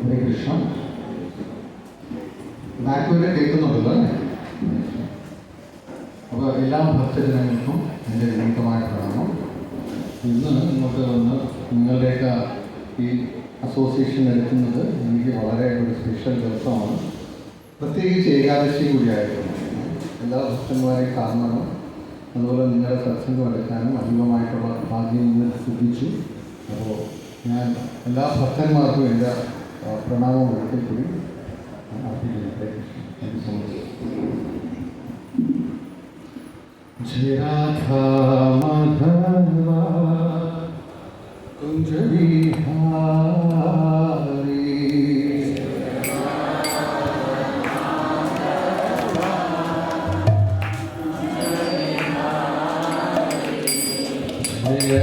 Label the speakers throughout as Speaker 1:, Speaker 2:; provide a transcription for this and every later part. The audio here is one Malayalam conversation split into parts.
Speaker 1: ഹരേ കൃഷ്ണ. ബാക്ക് കേൾക്കുന്നുണ്ടല്ലോ അല്ലേ? അപ്പോൾ എല്ലാ ഭക്തജനങ്ങൾക്കും എൻ്റെ വിനീതമായ പ്രണാമം. ഇന്ന് ഇങ്ങോട്ട് വന്ന് നിങ്ങളുടെയൊക്കെ ഈ അസോസിയേഷൻ എടുക്കുന്നത് എനിക്ക് വളരെ ഒരു സ്പെഷ്യൽ ദിവസമാണ്. പ്രത്യേകിച്ച് ഏകാദശി കൂടിയായിരുന്നു. എല്ലാ ഭക്തന്മാരെയും കാണണം, അതുപോലെ നിങ്ങളുടെ സത്സംഗം എടുക്കാനും അധികമായിട്ടുള്ള ഭാഗ്യം ഇന്ന് സിദ്ധിച്ചു. അപ്പോൾ ഞാൻ എല്ലാ ഭക്തന്മാർക്കും എൻ്റെ പ്രണാമം ഒരിക്കൽ കൂടി അർപ്പിക്കുന്നു. Thank you so much. ജയ രാധാ മാധവ കുഞ്ച വിഹാരി ജയ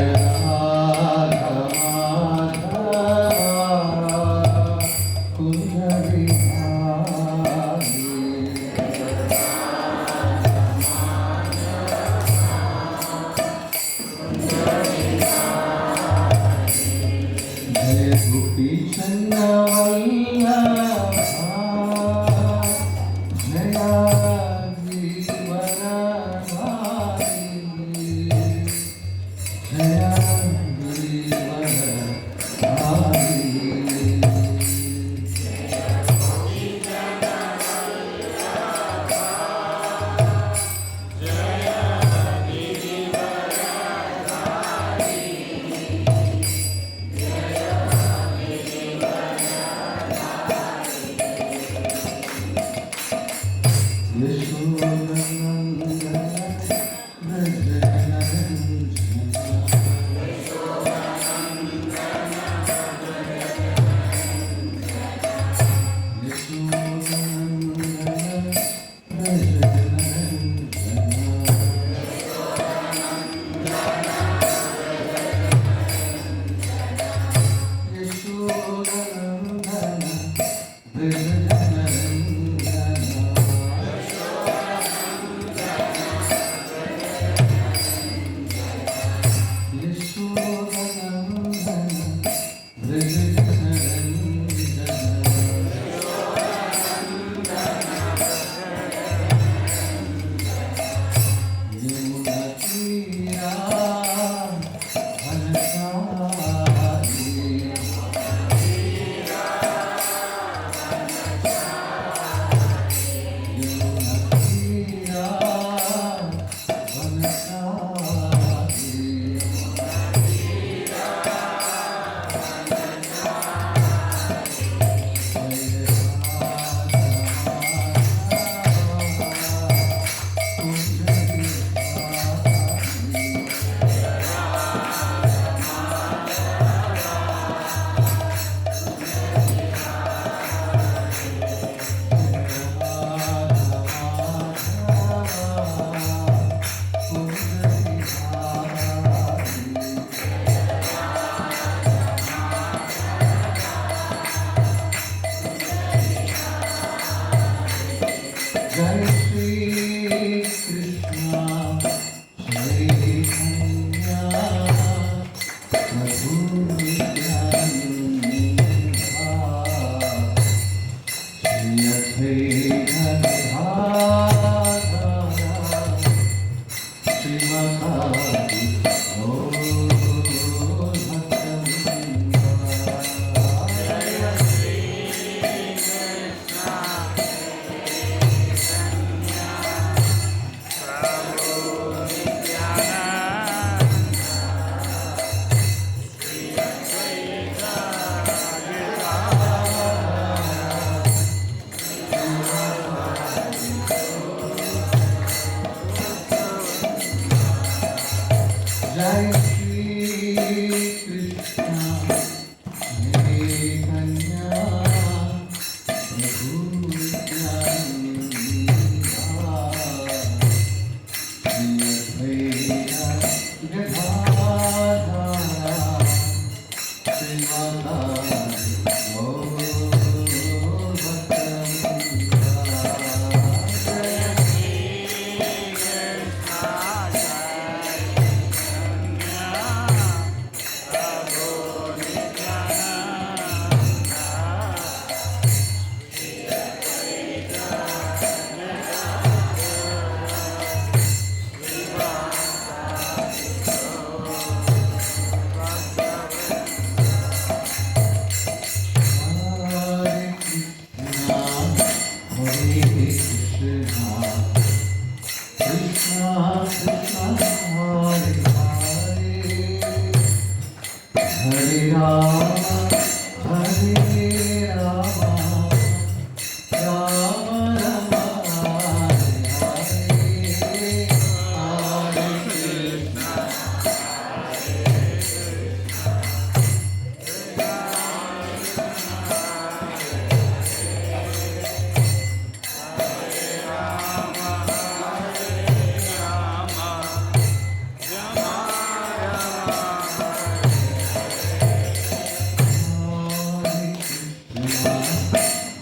Speaker 1: Hare Rama, Hare Rama, Rama Rama, Hare Hare, Hare Krishna.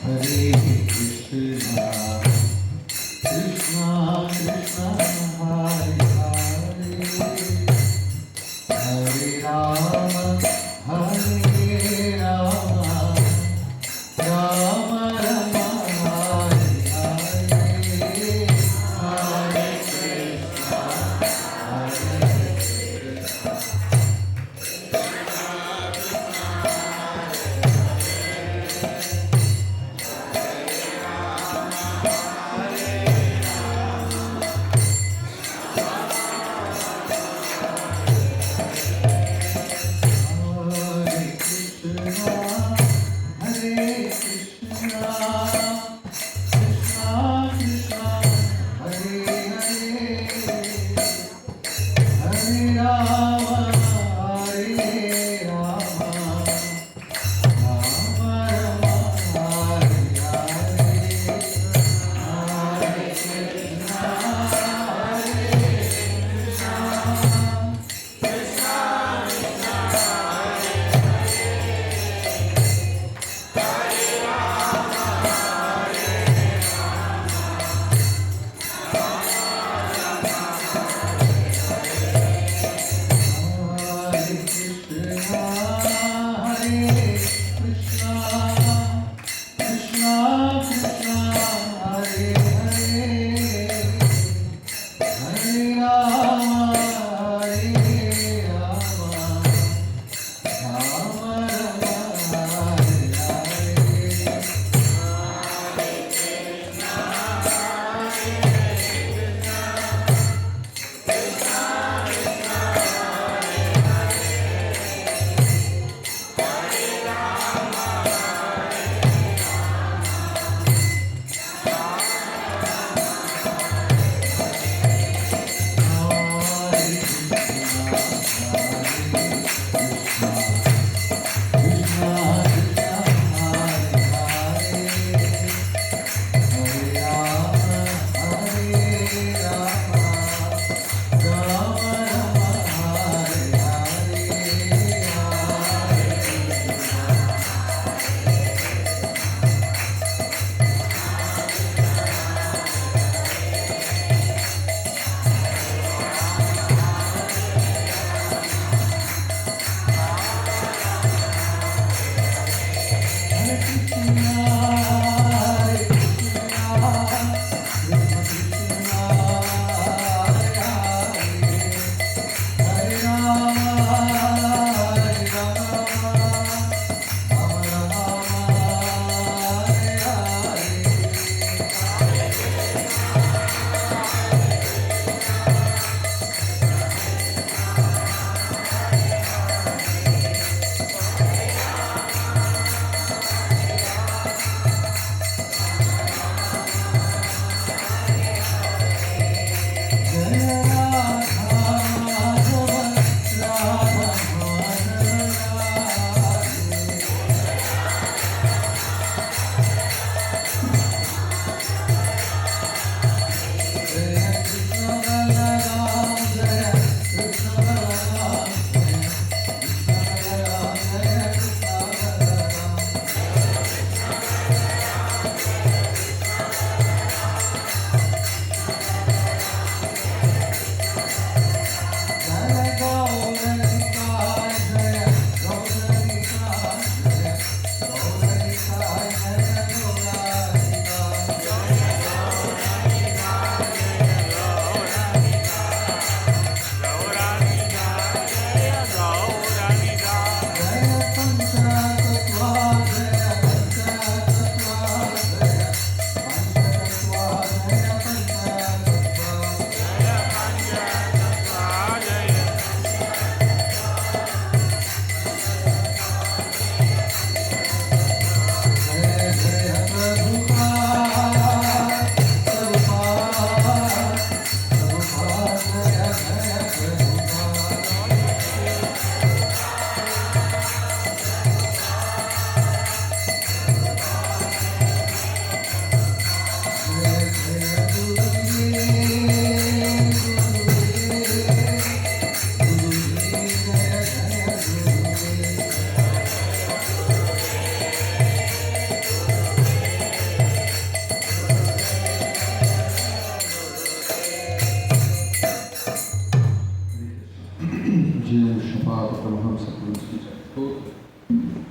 Speaker 1: Hare Krishna, Krishna Krishna, Hare Hare, Hare Rama, Hare Rama, Rama Rama, Hare Hare, Hare Krishna, Hare Krishna, Krishna Krishna, Hare Hare, Hare Rama, Hare Rama, Rama Rama, Hare Hare, Hare Krishna, Hare Krishna, Hare Krishna, Krishna Krishna, Hare Hare, Hare Rama, Hare Rama, Rama Rama, Hare Hare. Hare Krishna, Hare Krishna,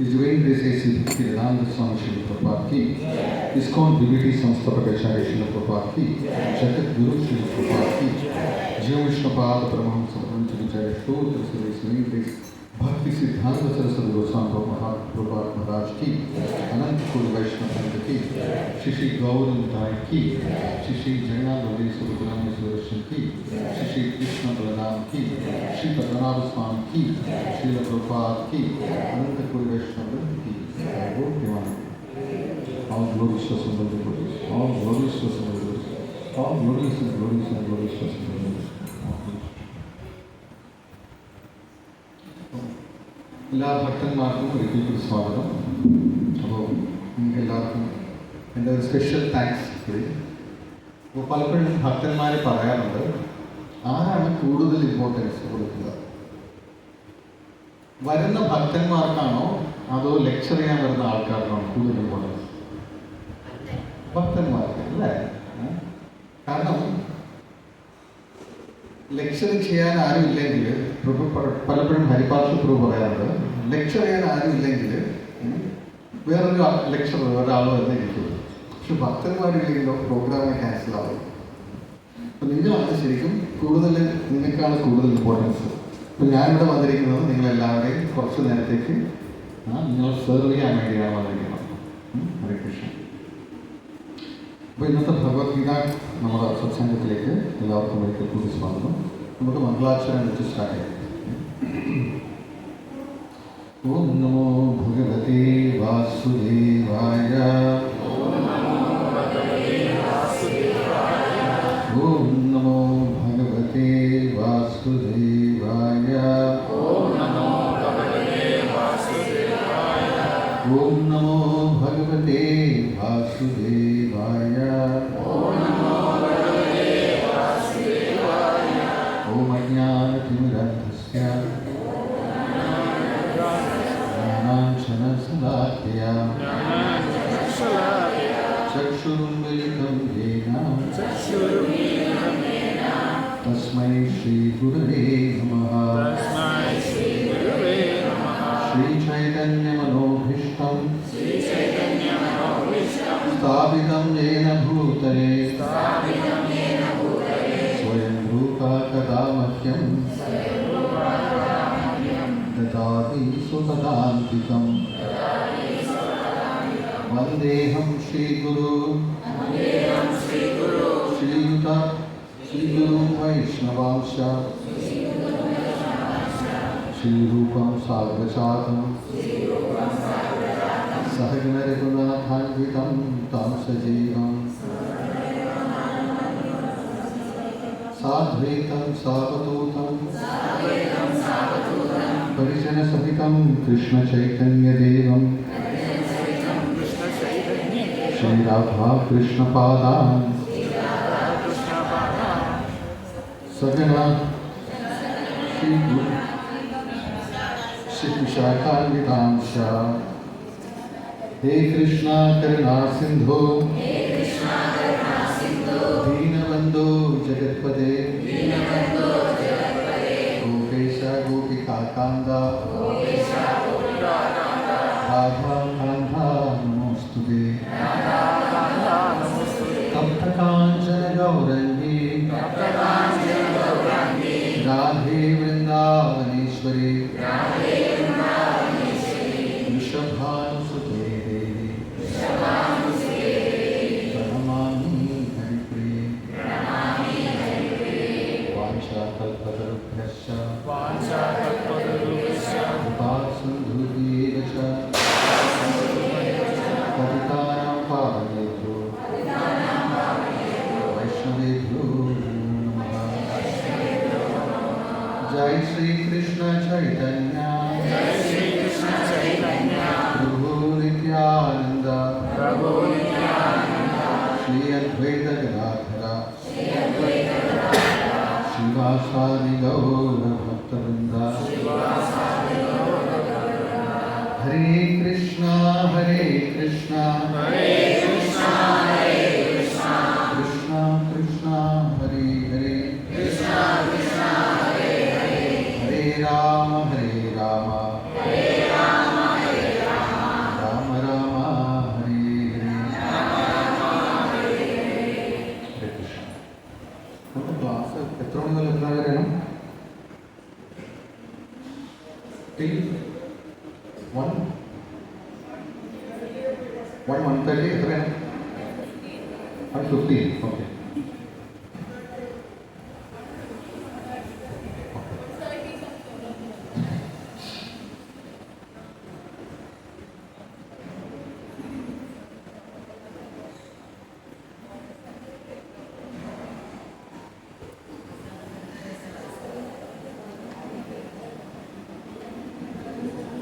Speaker 1: Divine Grace A.C. Bhaktivedanta Swami Srila Prabhupada ki, ISKCON DBT Samstha Prakacharya Srila Prabhupada ki, Jagat Guru Srila Prabhupada ki, Jiva Vishnupada Paramahamsa Brahmacharya Stotra Sri Divine Grace Bhakti Siddhanta Saraswati Goswami Prabhupada Maharaj ki, Anant Kuri Vaishnava Sangha ki, Shri Shri Gauranga ki, Shri Shri Jaina Lodi Surgurami Surashan ki, Shri Shri Krishna Baladam ki, Shri Padmanabha Swami ki, Srila Prabhupada ki, Anant Kuri Vaishnava ki, all glories to Sundar Devotees, all glories to Sundar Devotees, all glories and glories and glories to Sundar Devotees. എല്ലാ ഭക്തന്മാർക്കും ഒരിക്കൽ കൂടി സ്വാഗതം. അപ്പോൾ നിങ്ങൾക്ക് എല്ലാവർക്കും എൻ്റെ ഒരു സ്പെഷ്യൽ താങ്ക്സ് കൂടി. അപ്പോൾ പലപ്പോഴും ഭക്തന്മാരെ പറയാറുണ്ട്, ആരാണ് കൂടുതൽ ഇമ്പോർട്ടൻസ് കൊടുക്കുക, വരുന്ന ഭക്തന്മാർക്കാണോ അതോ ലെക്ചർ ചെയ്യാൻ വരുന്ന ആൾക്കാർക്കാണോ കൂടുതൽ ഇമ്പോർട്ടൻസ്? ഭക്തന്മാർക്ക് അല്ലേ? കാരണം ലെക്ചർ ചെയ്യാൻ ആരും ഇല്ലെങ്കിൽ, പലപ്പോഴും ഹരിപാർഷ പ്രഭു പറയാറുണ്ട്, ലെക്ചർ ചെയ്യാൻ ആരും ഇല്ലെങ്കിൽ വേറൊരു ലെക്ചർ ഒരാൾ തന്നെ ഇരിക്കും. പക്ഷെ ഭക്തന്മാരില്ലെങ്കിലോ പ്രോഗ്രാമെ ക്യാൻസൽ ആവും. അപ്പം നിങ്ങളാണ് ശരിക്കും കൂടുതൽ, നിങ്ങൾക്കാണ് കൂടുതൽ ഇമ്പോർട്ടൻസ്. ഇപ്പം ഞാനിവിടെ വന്നിരിക്കുന്നത് നിങ്ങളെല്ലാവരെയും കുറച്ച് നേരത്തേക്ക് നിങ്ങൾ സെർവ് ചെയ്യാൻ വേണ്ടിയാണ് വന്നിരിക്കുന്നത്. ഹരേ കൃഷ്ണ. അപ്പോൾ ഇന്നത്തെ ഭഗവത്ഗീത നമ്മുടെ സത്സംഗത്തിലേക്ക് എല്ലാവർക്കും ഒരിക്കൽ കൂടി സ്വാഗതം. നമുക്ക് മംഗളാക്ഷരം വെച്ച് സ്റ്റാർട്ട് ചെയ്യാം. ഓം നമോ ഭഗവതേ വാസുദേവായ. ഓം നമോ ഭഗവതേ വാസുദേവായ. ഓം നമോ ഭഗവതേ വാസുദേവായ. ഓം അജ്ഞാനതിമിരന്ധസ്യ ജ്ഞാനാഞ്ജനശലാക്കയ ചക്ഷുരുന്മിലിതം യേന തസ്മൈ ശ്രീഗുരവേ നമഃ. ശ്രീചൈതന്യമനോഭീഷ്ടം സ്ഥാപിതം യേന ഭൂതലേ സ്വയം രൂപാ കദാ മഹ്യം ദദാതി സുതദാന്തികം. വന്ദേഹം ശ്രീഗുരു ശ്രീയുതം വൈഷ്ണവാംശ ശ്രീരൂപം സാഗ്രജാതം സഹഗണ രഘുനാഥാന്വിതം तं सजीवं साद्वैतं सावधूतं परिजनसहितं कृष्णचैतन्यदेवं श्रीराधा कृष्णपादान् सगना श्रीविशाखान्वितांश. हे कृष्णा करुणा सिंधु दीनबंधु जगत्पते गोपेश गोपिका कांदा राधा कांधा नमोस्तुते. तप्त कांचन गौरंगी राधे वृंदावनेश्वरी वृषभानुसुते प्रणमामि हरिप्रिये. वाञ्छाकल्पतरुभ्यश्च कृपासिन्धुभ्येव च पतितानां पावनेभ्यो वैष्णवेभ्यो नमः. जय श्री कृष्ण चैतन्य प्रभु नित्यानंद श्री अद्वैत गदाधर श्रीवासादि गौर भक्तवृंद. हरे कृष्णा कृष्णा कृष्णा कृष्णा हरे हरे हरे राम 130 എത്രയാണ്? 115. ഓക്കെ.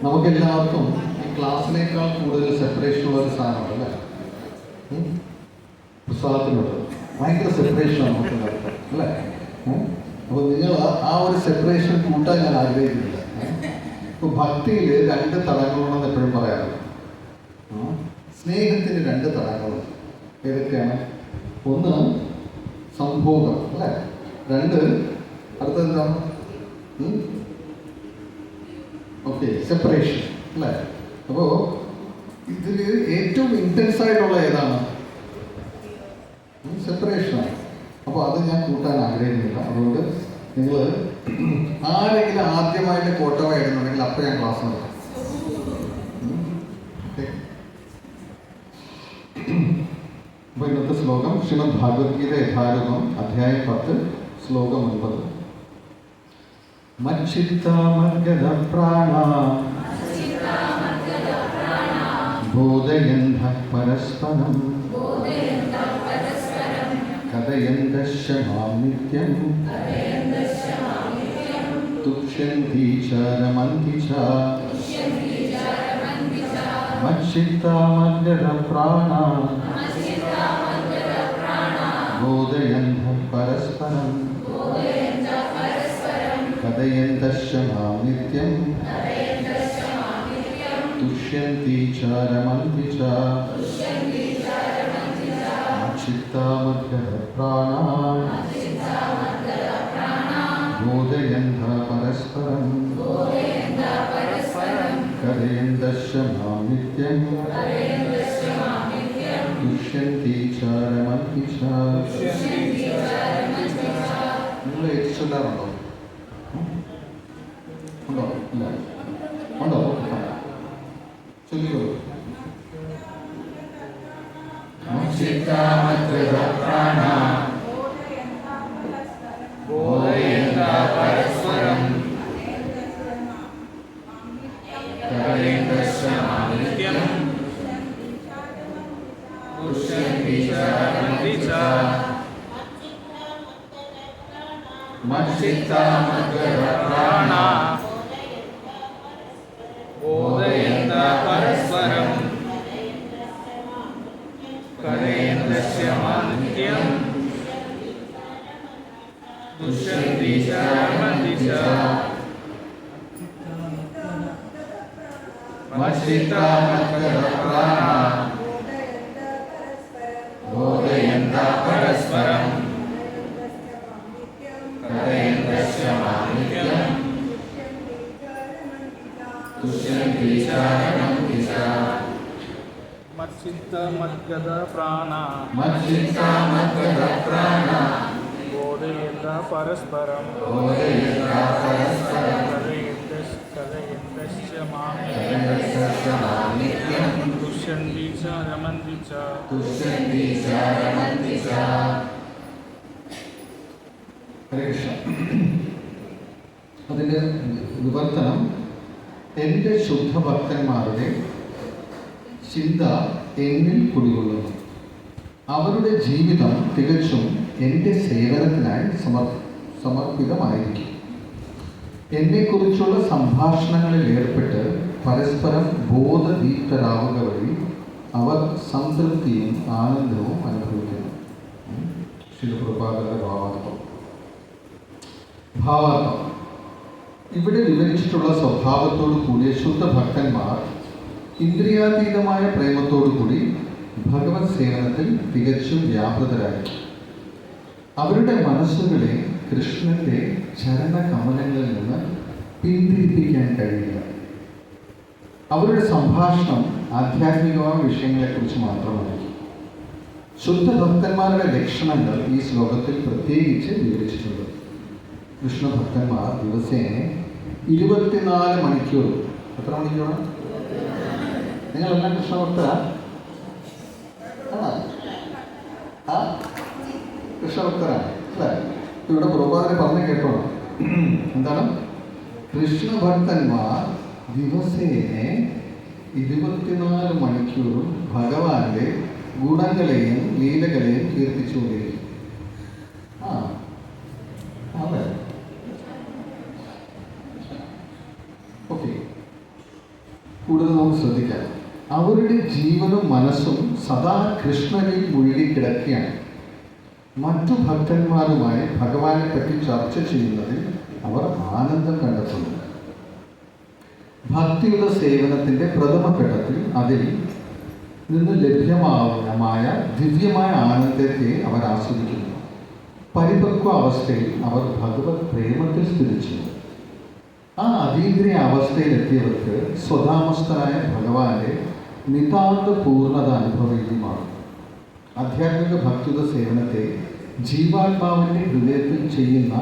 Speaker 1: നമുക്കെല്ലാവർക്കും ഈ ക്ലാസ്സിനേക്കാൾ കൂടുതൽ സെപ്പറേഷൻ ഉള്ള ഒരു സാധനമുണ്ട് അല്ലേ? പുസ്തകത്തിനുണ്ട് ഭയങ്കര സെപ്പറേഷനാണ് നമുക്ക് അല്ലേ? അപ്പോൾ നിങ്ങൾ ആ ഒരു സെപ്പറേഷൻ കൂട്ടാൻ ഞാൻ ആഗ്രഹിക്കുന്നില്ല. ഇപ്പോൾ ഭക്തിയിൽ 2 തലങ്ങളുണ്ടെന്ന് എപ്പോഴും പറയാറുണ്ട്. സ്നേഹത്തിന് 2 തലങ്ങളുണ്ട്. ഏതൊക്കെയാണ്? ഒന്ന് സംഭോഗം അല്ലേ? 2 അടുത്തെന്താണ്? ഓക്കെ, സെപ്പറേഷൻ അല്ലേ? അപ്പോൾ ഇതിൽ ഏറ്റവും ഇൻറ്റൻസ് ആയിട്ടുള്ള ഏതാണ്? സെപ്പറേഷനാണ്. അപ്പോൾ അത് ഞാൻ കൂട്ടാൻ ആഗ്രഹിക്കുന്നില്ല. അതുകൊണ്ട് നിങ്ങൾ ആരെങ്കിലും ആദ്യമായിട്ട് കോട്ടവ എഴുതുന്നുണ്ടെങ്കിൽ അപ്പോൾ ഞാൻ ക്ലാസ് നടത്താം. അപ്പോൾ ഇന്നത്തെ ശ്ലോകം ശ്രീമദ് ഭഗവത്ഗീത യഥാരൂപം അധ്യായം 10 ശ്ലോകം 9. മച്ഛിത്താമർഗത പ്രാണ ബോധയന്തഃ പരസ്പരം കഥയന്തശ്ച മാം നിത്യം തുഷ്യന്തി ച രമന്തി ച. മച്ഛിത്താമർഗത പ്രാണ ബോധയന്തഃ പരസ്പരം കഥയന്തശ്ച മാം നിത്യം തുഷ്യന്തി ച രമന്തി ച. മച്ഛിത്താമർഗത പ്രാണ ബോധയന്തഃ പരസ്പരം കഥയന്തശ്ച മാം നിത്യം തുഷ്യന്തി ച രമന്തി ച. നിങ്ങൾ ചൊല്ലാറുണ്ടോ? ഉണ്ടോ? ഇല്ല. ഉണ്ടോ? ചൊല്ലിക്കോളൂ.
Speaker 2: മച്ഛിത്താമർഗത പ്രാണ ബോധയന്തഃ പരസ്പരം കഥയന്തശ്ച മാം നിത്യം തുഷ്യന്തി ച രമന്തി ച. മച്ഛിത്താമർഗത പ്രാണ ബോധയന്തഃ പരസ്പരം കഥയന്തശ്ച മാം നിത്യം തുഷ്യന്തി ച രമന്തി ച. മച്ഛിത്താമർഗത പ്രാണ ബോധയന്തഃ പരസ്പരം കഥയന്തശ്ച മാം നിത്യം തുഷ്യന്തി ച രമന്തി ച.
Speaker 3: മച്ഛിത്താമർഗത പ്രാണ
Speaker 2: മച്ഛിത്താമർഗത പ്രാണ
Speaker 3: ബോധയന്തഃ പരസ്പരം
Speaker 2: ബോധയന്തഃ പരസ്പരം
Speaker 3: കഥയന്തശ്ച മാം
Speaker 2: നിത്യം
Speaker 3: തുഷ്യന്തി ച രമന്തി ച.
Speaker 2: തുഷ്യന്തി ച രമന്തി ച.
Speaker 1: ഹരേ കൃഷ്ണ. അതിൻ്റെ വിവർത്തനം: എൻ്റെ ശുദ്ധഭക്തന്മാരുടെ ചിന്ത എന്നിൽ കുടികൊള്ളുന്നു. അവരുടെ ജീവിതം തികച്ചും എൻ്റെ സേവനത്തിനായി സമർപ്പിതമായിരിക്കും. എന്നെക്കുറിച്ചുള്ള സംഭാഷണങ്ങളിൽ ഏർപ്പെട്ട് പരസ്പരം ബോധദീപ്തരാവുക വഴി അവർ സംതൃപ്തിയും ആനന്ദവും അനുഭവിക്കുന്നു. ശിലപ്രഭാകരുടെ ഭാവാർത്ഥം: ഇവിടെ വിവരിച്ചിട്ടുള്ള സ്വഭാവത്തോടു കൂടിയ ശുദ്ധഭക്തന്മാർ ഇന്ദ്രിയാതീതമായ പ്രേമത്തോടു കൂടി ഭഗവത് സേവനത്തിൽ തികച്ചും വ്യാപൃതരായിരിക്കും. അവരുടെ മനസ്സുകളെ കൃഷ്ണന്റെ ചരണകമലങ്ങളിൽ നിന്ന് പിന്തിരിപ്പിക്കാൻ കഴിയില്ല. അവരുടെ സംഭാഷണം ആധ്യാത്മികമായ വിഷയങ്ങളെക്കുറിച്ച് മാത്രമായിരിക്കും. ശുദ്ധഭക്തന്മാരുടെ ലക്ഷണങ്ങൾ ഈ ശ്ലോകത്തിൽ പ്രത്യേകിച്ച് വിവരിച്ചിട്ടുണ്ട്. കൃഷ്ണഭക്തന്മാർ ദിവസേന 24 മണിക്കൂർ, എത്ര മണിക്കൂറാണ്? നിങ്ങളെല്ലാം കൃഷ്ണഭക്തരാ? കൃഷ്ണഭക്തരാണ് അല്ലേ? ഇവിടെ പ്രഭാതനെ പറഞ്ഞു കേട്ടോളാം. എന്താണ്? കൃഷ്ണഭക്തന്മാർ ദിവസേനെ 24 മണിക്കൂറും ഭഗവാന്റെ ഗുണങ്ങളെയും ലീലകളെയും കീർത്തിച്ചുകൊണ്ടിരിക്കും. അതെ, ഓക്കെ. കൂടുതൽ നമുക്ക് ശ്രദ്ധിക്കാം. അവരുടെ ജീവനും മനസ്സും സദാ കൃഷ്ണനിൽ മുഴുകിക്കിടക്കുകയാണ്. മറ്റു ഭക്തന്മാരുമായി ഭഗവാനെ പറ്റി ചർച്ച ചെയ്യുന്നതിൽ അവർ ആനന്ദം കണ്ടെത്തുന്നു. ഭക്തിയുടെ സേവനത്തിൻ്റെ പ്രഥമഘട്ടത്തിൽ അതിൽ നിന്ന് ലഭ്യമായ ദിവ്യമായ ആനന്ദത്തെ അവർ ആസ്വദിക്കുന്നു. പരിപക്വ അവസ്ഥയിൽ അവർ ഭഗവത് പ്രേമത്തിൽ സ്ഥിതിച്ചു. ആ അതീന്ദ്രിയ അവസ്ഥയിലെത്തിയവർക്ക് സ്വതാമസ്ഥനായ ഭഗവാന്റെ നിതാന്ത പൂർണ്ണത അനുഭവവേദ്യമാണ്. ആധ്യാത്മിക ഭക്തിയുടെ സേവനത്തെ ജീവാത്മാവിൻ്റെ ഹൃദയത്തിൽ ചെയ്യുന്ന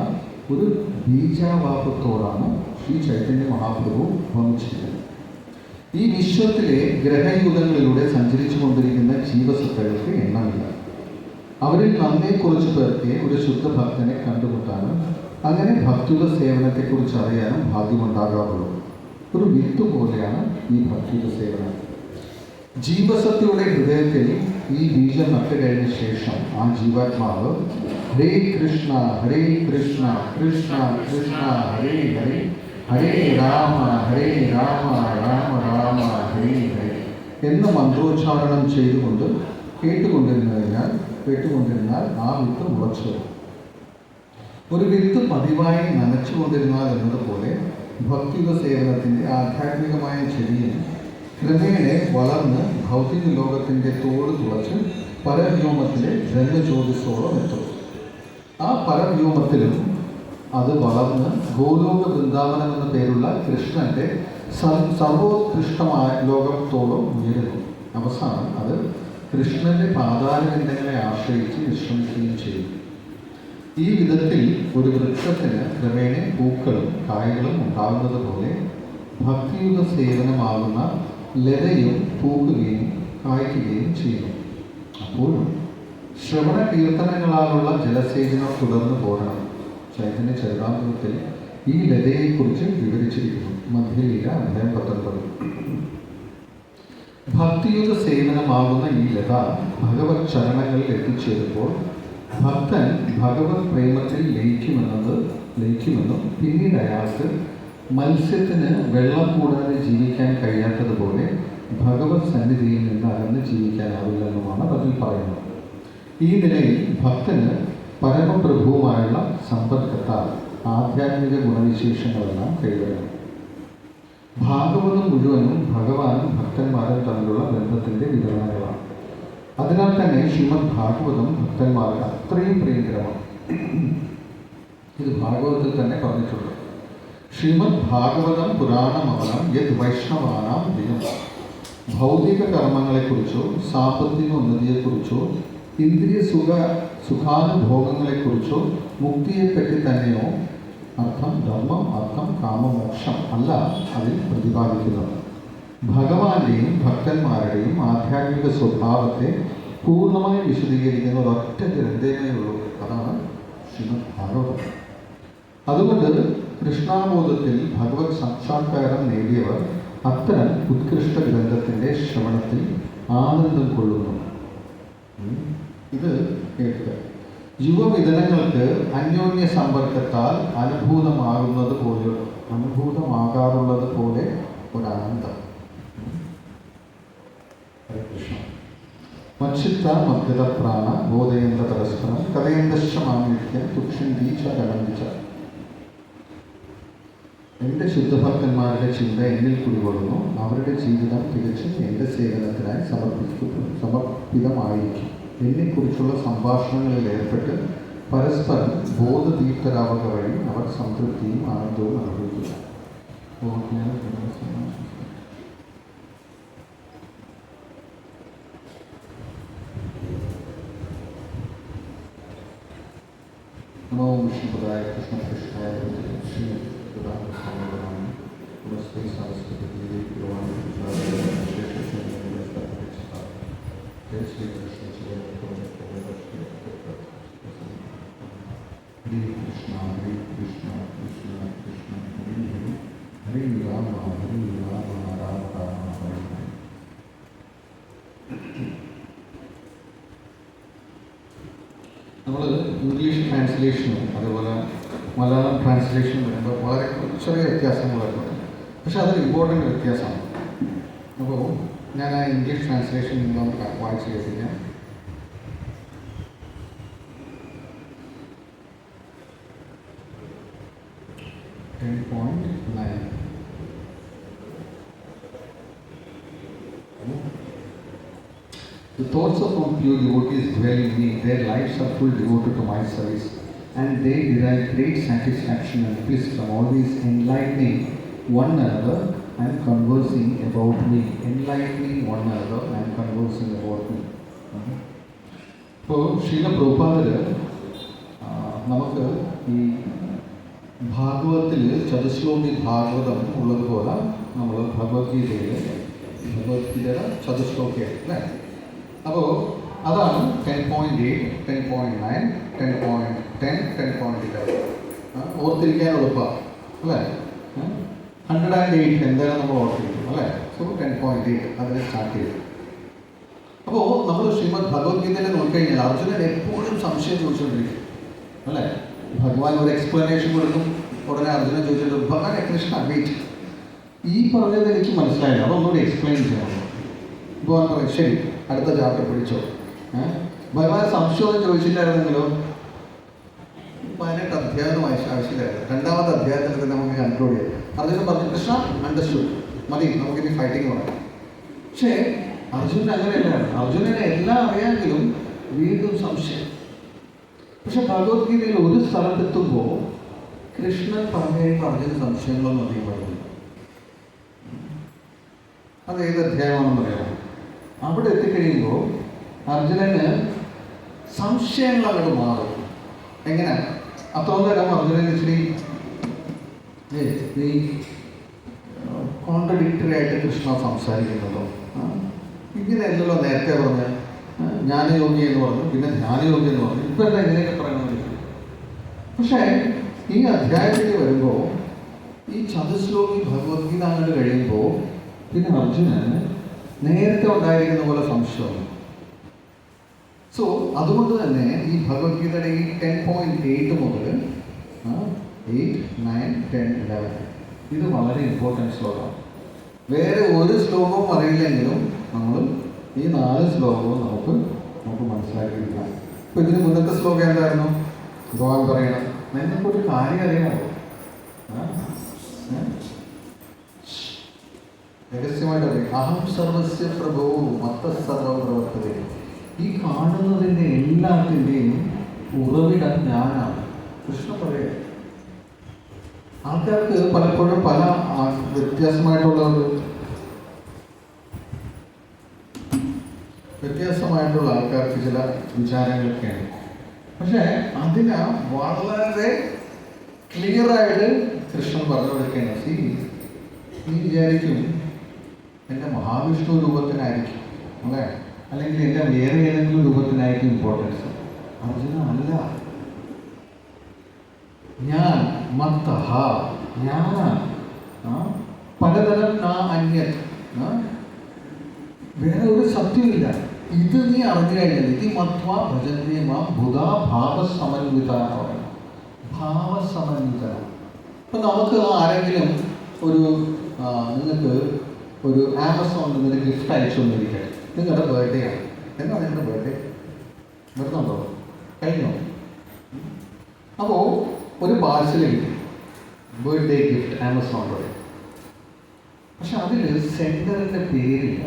Speaker 1: ഒരു ബീജാവാപത്തോടാണ് ശ്രീ ചൈതന്യ മഹാപ്രഭു ഭ്രമിച്ചിരിക്കുന്നത്. ഈ വിശ്വത്തിലെ ഗ്രഹയുഗങ്ങളിലൂടെ സഞ്ചരിച്ചു കൊണ്ടിരിക്കുന്ന ജീവസത്തകൾക്ക് എണ്ണമില്ല. അവരിൽ കുറച്ച് പേർക്ക് ഒരു ശുദ്ധ ഭക്തനെ കണ്ടുമുട്ടാനും അങ്ങനെ ഭക്തിയുടെ സേവനത്തെക്കുറിച്ച് അറിയാനും ഭാഗ്യമുണ്ടാകാറുള്ളൂ. ഒരു വിത്ത് പോലെയാണ് ഈ ഭക്തിയുടെ സേവനം. ജീവസത്തയുടെ ഹൃദയത്തിൽ ഈ ബീജം നട്ടുകഴിഞ്ഞ ശേഷം ആ ജീവാത്മാവ് ഹരേ കൃഷ്ണ കൃഷ്ണ കൃഷ്ണ ഹരേ ഹരേ ഹരേ രാമ രാമ രാമ ഹരേ ഹരേ എന്ന മന്ത്രോച്ചാരണം ചെയ്തുകൊണ്ട് കേട്ടുകൊണ്ടിരുന്നാൽ ആ വിത്ത് മുളച്ചു വരും. ഒരു വിത്ത് പതിവായി നനച്ചുകൊണ്ടിരുന്നാൽ എന്നതുപോലെ ഭക്തിയുടെ സേവനത്തിൻ്റെ ആധ്യാത്മികമായ ചെടിയിൽ ക്രമേണ വളർന്ന് ഭൗതിക ലോകത്തിൻ്റെ തോട് തുളച്ച് പരവ്യോമത്തിലെ ബ്രഹ്മജ്യോതിസോളം എത്തും. ആ പരവ്യോമത്തിലും അത് വളർന്ന് ഗോലോക വൃന്ദാവനം എന്ന പേരുള്ള കൃഷ്ണൻ്റെ സർവോത്കൃഷ്ടമായ ലോകത്തോളം ഉയരുന്നു. അവസാനം അത് കൃഷ്ണൻ്റെ പാതാരബിന്ദങ്ങളെ ആശ്രയിച്ച് വിശ്രമിക്കുകയും ചെയ്യും. ഈ വിധത്തിൽ ഒരു വൃക്ഷത്തിന് ക്രമേണ പൂക്കളും കായകളും ഉണ്ടാകുന്നത് പോലെ ഭക്തിയുടെ സേവനമാകുന്ന ലതയും പൂക്കുകയും കായ്ക്കുകയും ചെയ്യുന്നു. അപ്പോഴും ശ്രവണ കീർത്തനങ്ങളാലുള്ള ജലസേചനം തുടർന്ന് പോരണം. ചൈതന്യ ചരിതാമൃതത്തിൽ ഈ ലതയെക്കുറിച്ച് വിവരിച്ചിരിക്കുന്നു. മധ്യലീല അധ്യായം 19. ഭക്തിയുടെ സേവനമാകുന്ന ഈ ലത ഭഗവത് ചരണങ്ങളിൽ എത്തിച്ചേരുമ്പോൾ ഭക്തൻ ഭഗവത് പ്രേമത്തിൽ ലയിക്കുമെന്നും പിന്നീട് അയാൾക്ക് മത്സ്യത്തിന് വെള്ളം കൂടാതെ ജീവിക്കാൻ കഴിയാത്തതുപോലെ ഭഗവത് സന്നിധിയിൽ നിന്ന് അകന്ന് ജീവിക്കാനാവില്ലെന്നുമാണ് അതിൽ പറയുന്നത്. ഈ നിലയിൽ ഭക്തന് പരമപ്രഭുവുമായുള്ള സമ്പർക്കത്താൽ ആധ്യാത്മിക ഗുണവിശേഷങ്ങളെല്ലാം കൈവരണം. ഭാഗവതം മുഴുവനും ഭഗവാനും ഭക്തന്മാരും തമ്മിലുള്ള ബന്ധത്തിൻ്റെ വിവരണങ്ങളാണ്. അതിനാൽ തന്നെ ശ്രീമദ് ഭാഗവതം ഭക്തന്മാർക്ക് അത്രയും പ്രിയങ്കരമാണ്. ഇത് ഭാഗവതത്തിൽ തന്നെ പറഞ്ഞിട്ടുണ്ട്. ശ്രീമദ് ഭാഗവതം പുരാണമവനം യത് വൈഷ്ണവാനാം ദിനം. ഭൗതിക കർമ്മങ്ങളെക്കുറിച്ചോ സാമ്പത്തിക ഉന്നതിയെക്കുറിച്ചോ ഇന്ദ്രിയ സുഖാനുഭോഗങ്ങളെക്കുറിച്ചോ മുക്തിയെപ്പറ്റി തന്നെയോ ധർമ്മം അർത്ഥം കാമമോക്ഷം അല്ല അതിൽ പ്രതിപാദിക്കുന്നത്. ഭഗവാന്റെയും ഭക്തന്മാരുടെയും ആധ്യാത്മിക സ്വഭാവത്തെ പൂർണ്ണമായി വിശദീകരിക്കുന്ന ഒരൊറ്റ ഗ്രന്ഥമേ ഉള്ളൂ. അതാണ് ശ്രീമദ് ഭാഗവതം. അതുകൊണ്ട് കൃഷ്ണാബോധത്തിൽ ഭഗവത് സാക്ഷാത്കാരം നേടിയവർ അത്തരം ഉത്കൃഷ്ട ഗ്രന്ഥത്തിൻ്റെ ശ്രവണത്തിൽ ആനന്ദം കൊള്ളുന്നു. ഇത് കേൾക്കുക. യുവമിഥുനങ്ങൾക്ക് അന്യോന്യ സമ്പർക്കത്താൽ അനുഭൂതമാകാറുള്ളത് പോലെ ഒരാനന്ദം. മച്ചിത്ത മദ്ഗത പ്രാണ ബോധയന്ത പരസ്പരം കഥയന്തശ്ച മാമിത്യം തുക്ഷന്തി ച കലന്തി ച. എൻ്റെ ശുദ്ധഭക്തന്മാരുടെ ചിന്ത എന്നിൽ കുടികൊള്ളുന്നു. അവരുടെ ജീവിതം തികച്ചും എൻ്റെ സേവനത്തിനായി സമർപ്പിതമായിരിക്കും. എന്നെക്കുറിച്ചുള്ള സംഭാഷണങ്ങളിൽ ഏർപ്പെട്ട് പരസ്പരം ബോധദീപ്തരാവുക വഴി അവർ സംതൃപ്തിയും ആനന്ദവും അനുഭവിക്കുക. നമോ വിഷ്ണുപദായ കൃഷ്ണകൃഷ്ണായ ശ്രീ നമസ്തേ സരസ്വതി നമ്മൾ ഇംഗ്ലീഷ് ട്രാൻസ്ലേഷനും അതുപോലെ മലയാളം ട്രാൻസ്ലേഷനും വരുമ്പോൾ വളരെ ചെറിയ വ്യത്യാസങ്ങൾ വരുന്നുണ്ട്. പക്ഷെ അതൊരു ഇമ്പോർട്ടൻ്റ് വ്യത്യാസമാണ്. അപ്പോൾ ഞാൻ ആ ഇംഗ്ലീഷ് ട്രാൻസ്ലേഷൻ നിങ്ങളൊന്ന് വായിച്ച് കേൾപ്പിക്കാം. The thoughts of pure devotees dwell in me, their lives are full devoted to my service, and they derive great satisfaction and bliss from always enlightening one another and conversing about me. Enlightening one another and conversing about me. ഇപ്പോൾ ശ്രീല പ്രഭുപാദര് നമുക്ക് ഈ ഭാഗവത്തിൽ ചതുശ്ലോകി ഭാഗവതം ഉള്ളതുപോലെ നമ്മൾ ഭഗവത്ഗീതയുടെ ചതുശ്ലോകിയാണ് അല്ലേ? അപ്പോൾ അതാണ് 10.8, 10.9, 10.10, 10.11. ഓർത്തിരിക്കാൻ എളുപ്പമാണ് അല്ലേ? 108 എന്തായാലും നമ്മൾ ഓർത്തിരിക്കും അല്ലേ? സോ 10.8 അതിനെ സ്റ്റാർട്ട് ചെയ്തു. അപ്പോൾ നമ്മൾ ശ്രീമദ് ഭഗവത്ഗീതയിൽ നോക്കിക്കഴിഞ്ഞാൽ അർജുനൻ എപ്പോഴും സംശയം ചോദിച്ചുകൊണ്ടിരിക്കും അല്ലേ? ഭഗവാൻ ഒരു എക്സ്പ്ലനേഷൻ കൊടുക്കും, ഉടനെ അർജുനൻ ചോദിച്ചിട്ട് ഭഗവാൻ കൃഷ്ണ വെയിറ്റ്, ഈ പറഞ്ഞത് എനിക്ക് മനസ്സിലായില്ല, അതൊന്നുകൂടി എക്സ്പ്ലെയിൻ ചെയ്യണം. ഭഗവാൻ പറയും ശരി, അടുത്ത ചാപ്റ്റർ പിടിച്ചോ. ഭഗവാൻ സംശയം ചോദിച്ചില്ലായിരുന്നെങ്കിലോ 18 അധ്യായം ആവശ്യമില്ലായിരുന്നു. 2ാമത്തെ അധ്യായത്തിൽ തന്നെ നമുക്ക് കൺക്ലൂഡ് ചെയ്യാം. അർജുനൻ പറഞ്ഞു കൃഷ്ണ അണ്ടർസ്റ്റുഡ്, മതി, നമുക്കിനി ഫൈറ്റിംഗ് തുടങ്ങാം. പക്ഷേ അർജുനൻ അങ്ങനെയല്ലായിരുന്നു. അർജുനനെ എല്ലാം അറിയാമെങ്കിലും വീണ്ടും സംശയം. പക്ഷെ ഭഗവത്ഗീതയിൽ ഒരു സ്ഥലത്തെത്തുമ്പോൾ കൃഷ്ണൻ പറഞ്ഞ അർജുന സംശയങ്ങളൊന്നും അധികം പറയുന്നു. അത് ഏത് അധ്യായമാണെന്ന് പറയാം. അവിടെ എത്തിക്കഴിയുമ്പോൾ അർജുനന് സംശയങ്ങൾ അങ്ങോട്ട് മാറും. എങ്ങനെ? അത്രയും നേരം അർജുനൻ ഇച്ചിരി ഈ കോൺട്രഡിക്ടറി ആയിട്ട് കൃഷ്ണ സംസാരിക്കുന്നതോ, ഇങ്ങനെയല്ലല്ലോ നേരത്തെ പറഞ്ഞ് ജ്ഞാനയോഗി എന്ന് പറഞ്ഞു, പിന്നെ ധ്യാനയോഗി എന്ന് പറഞ്ഞു, ഇപ്പം എന്താ ഇങ്ങനെയൊക്കെ പറയണമെന്ന്. പക്ഷേ ഈ അധ്യായത്തിലേക്ക് വരുമ്പോൾ ഈ ചതുശ്ലോകി ഭഗവത്ഗീത അങ്ങോട്ട് കഴിയുമ്പോൾ പിന്നെ അർജുനന് നേരത്തെ ഉണ്ടായിരിക്കുന്ന പോലെ സംശയമാണ്. സോ അതുകൊണ്ട് തന്നെ ഈ ഭഗവത്ഗീതയുടെ ഈ 10.8 മുതൽ 8, 9, 10, 11 ഇത് വളരെ ഇമ്പോർട്ടൻറ്റ് ശ്ലോകമാണ്. വേറെ ഒരു ശ്ലോകവും അറിയില്ലെങ്കിലും നമ്മൾ ഈ 4 ശ്ലോകവും നമുക്ക് മനസ്സിലാക്കിയിരിക്കണം. ഇപ്പോൾ ഇതിന് മുന്നത്തെ ശ്ലോകം എന്തായിരുന്നു? ഭഗവാൻ പറയണം, നിങ്ങൾക്കൊരു കാര്യം അറിയാമോ? രഹസ്യമായിട്ട് പറയും, അഹം സർവസ്യ പ്രഭോ മത്ത സർവ പ്രവർത്തത. ഈ കാണുന്നതിൻ്റെ എല്ലാത്തിൻ്റെയും ഉറവിടം ഞാനാണ്. കൃഷ്ണ പറയുക. ആൾക്കാർക്ക് പലപ്പോഴും പല വ്യത്യാസമായിട്ടുള്ള ആൾക്കാർക്ക് ചില വിചാരങ്ങളൊക്കെയാണ്. പക്ഷേ അതിന് വളരെ ക്ലിയറായിട്ട് കൃഷ്ണൻ പറഞ്ഞു കൊടുക്കുകയാണ്. നീ വിചാരിക്കും എൻ്റെ മഹാവിഷ്ണു രൂപത്തിനായിരിക്കും അല്ലേ, അല്ലെങ്കിൽ എൻ്റെ വേറെ ഏതെങ്കിലും രൂപത്തിനായിരിക്കും ഇമ്പോർട്ടൻസ്. അർജുന അല്ല, ഞാൻ മത്തഹ, ഞാനാണ്. പലതരം അന്യത്, വേറെ ഒരു സത്യമില്ല. ഇത് നീ അറിഞ്ഞു കഴിഞ്ഞാൽ ഇത് മത്വ ഭജന്തി മാം ബുധാ ഭാവസമന്വിത. ഭാവസമന്വിത. ഇപ്പം നമുക്ക് ആരെങ്കിലും നിങ്ങൾക്ക് ഒരു ആമസോണിൽ നിന്ന് ഗിഫ്റ്റ് അയച്ചു കൊണ്ടിരിക്കുക. നിങ്ങളുടെ ബർത്ത്ഡേ ആണ്. എന്നാ നിങ്ങളുടെ ബർത്ത്ഡേ? വരുന്നുണ്ടോ? കഴിഞ്ഞോ? അപ്പോൾ ഒരു പാഴ്സലിൽ ബർത്ത്ഡേ ഗിഫ്റ്റ് ആമസോൺ പറയും. പക്ഷെ അതിൽ സെൻഡറിൻ്റെ പേരില്ല.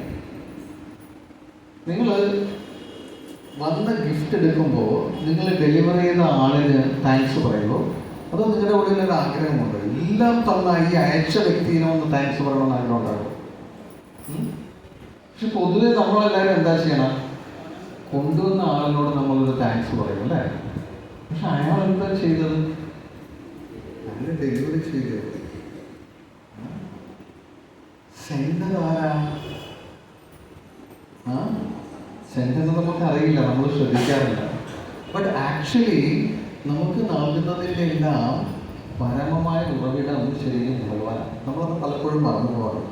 Speaker 1: നിങ്ങൾ വന്ന ഗിഫ്റ്റ് എടുക്കുമ്പോൾ നിങ്ങൾ ഡെലിവറി ചെയ്ത ആളിന് താങ്ക്സ് പറയുമോ, അതോ നിങ്ങളുടെ ഉള്ളിൽ ഒരു ആഗ്രഹമുണ്ട് എല്ലാം തന്ന ഈ അയച്ച വ്യക്തിനെ ഒന്ന് താങ്ക്സ് പറയണമെന്ന് ആഗ്രഹം ഉണ്ടാകും? പക്ഷെ പൊതുവെ നമ്മളെല്ലാവരും എന്താ ചെയ്യണം? കൊണ്ടുവന്ന ആളിനോട് നമ്മളൊരു താങ്ക്സ് പറയും അല്ലേ? പക്ഷെ അയാൾ എന്താ ചെയ്തത്? അയാൾ ഡെലിവറി ചെയ്തത്. സെൻഡർ ആരാ? സെൻഡർ നമുക്ക് അറിയില്ല, നമ്മൾ ശ്രദ്ധിക്കാറില്ല. ബട്ട് ആക്ച്വലി നമുക്ക് നൽകുന്നതിൻ്റെ എല്ലാം പരമമായ ഉറവിടം ശരിക്കും ഭഗവാനാണ്. നമ്മളത് പലപ്പോഴും മറന്നു പോകാറുണ്ട്.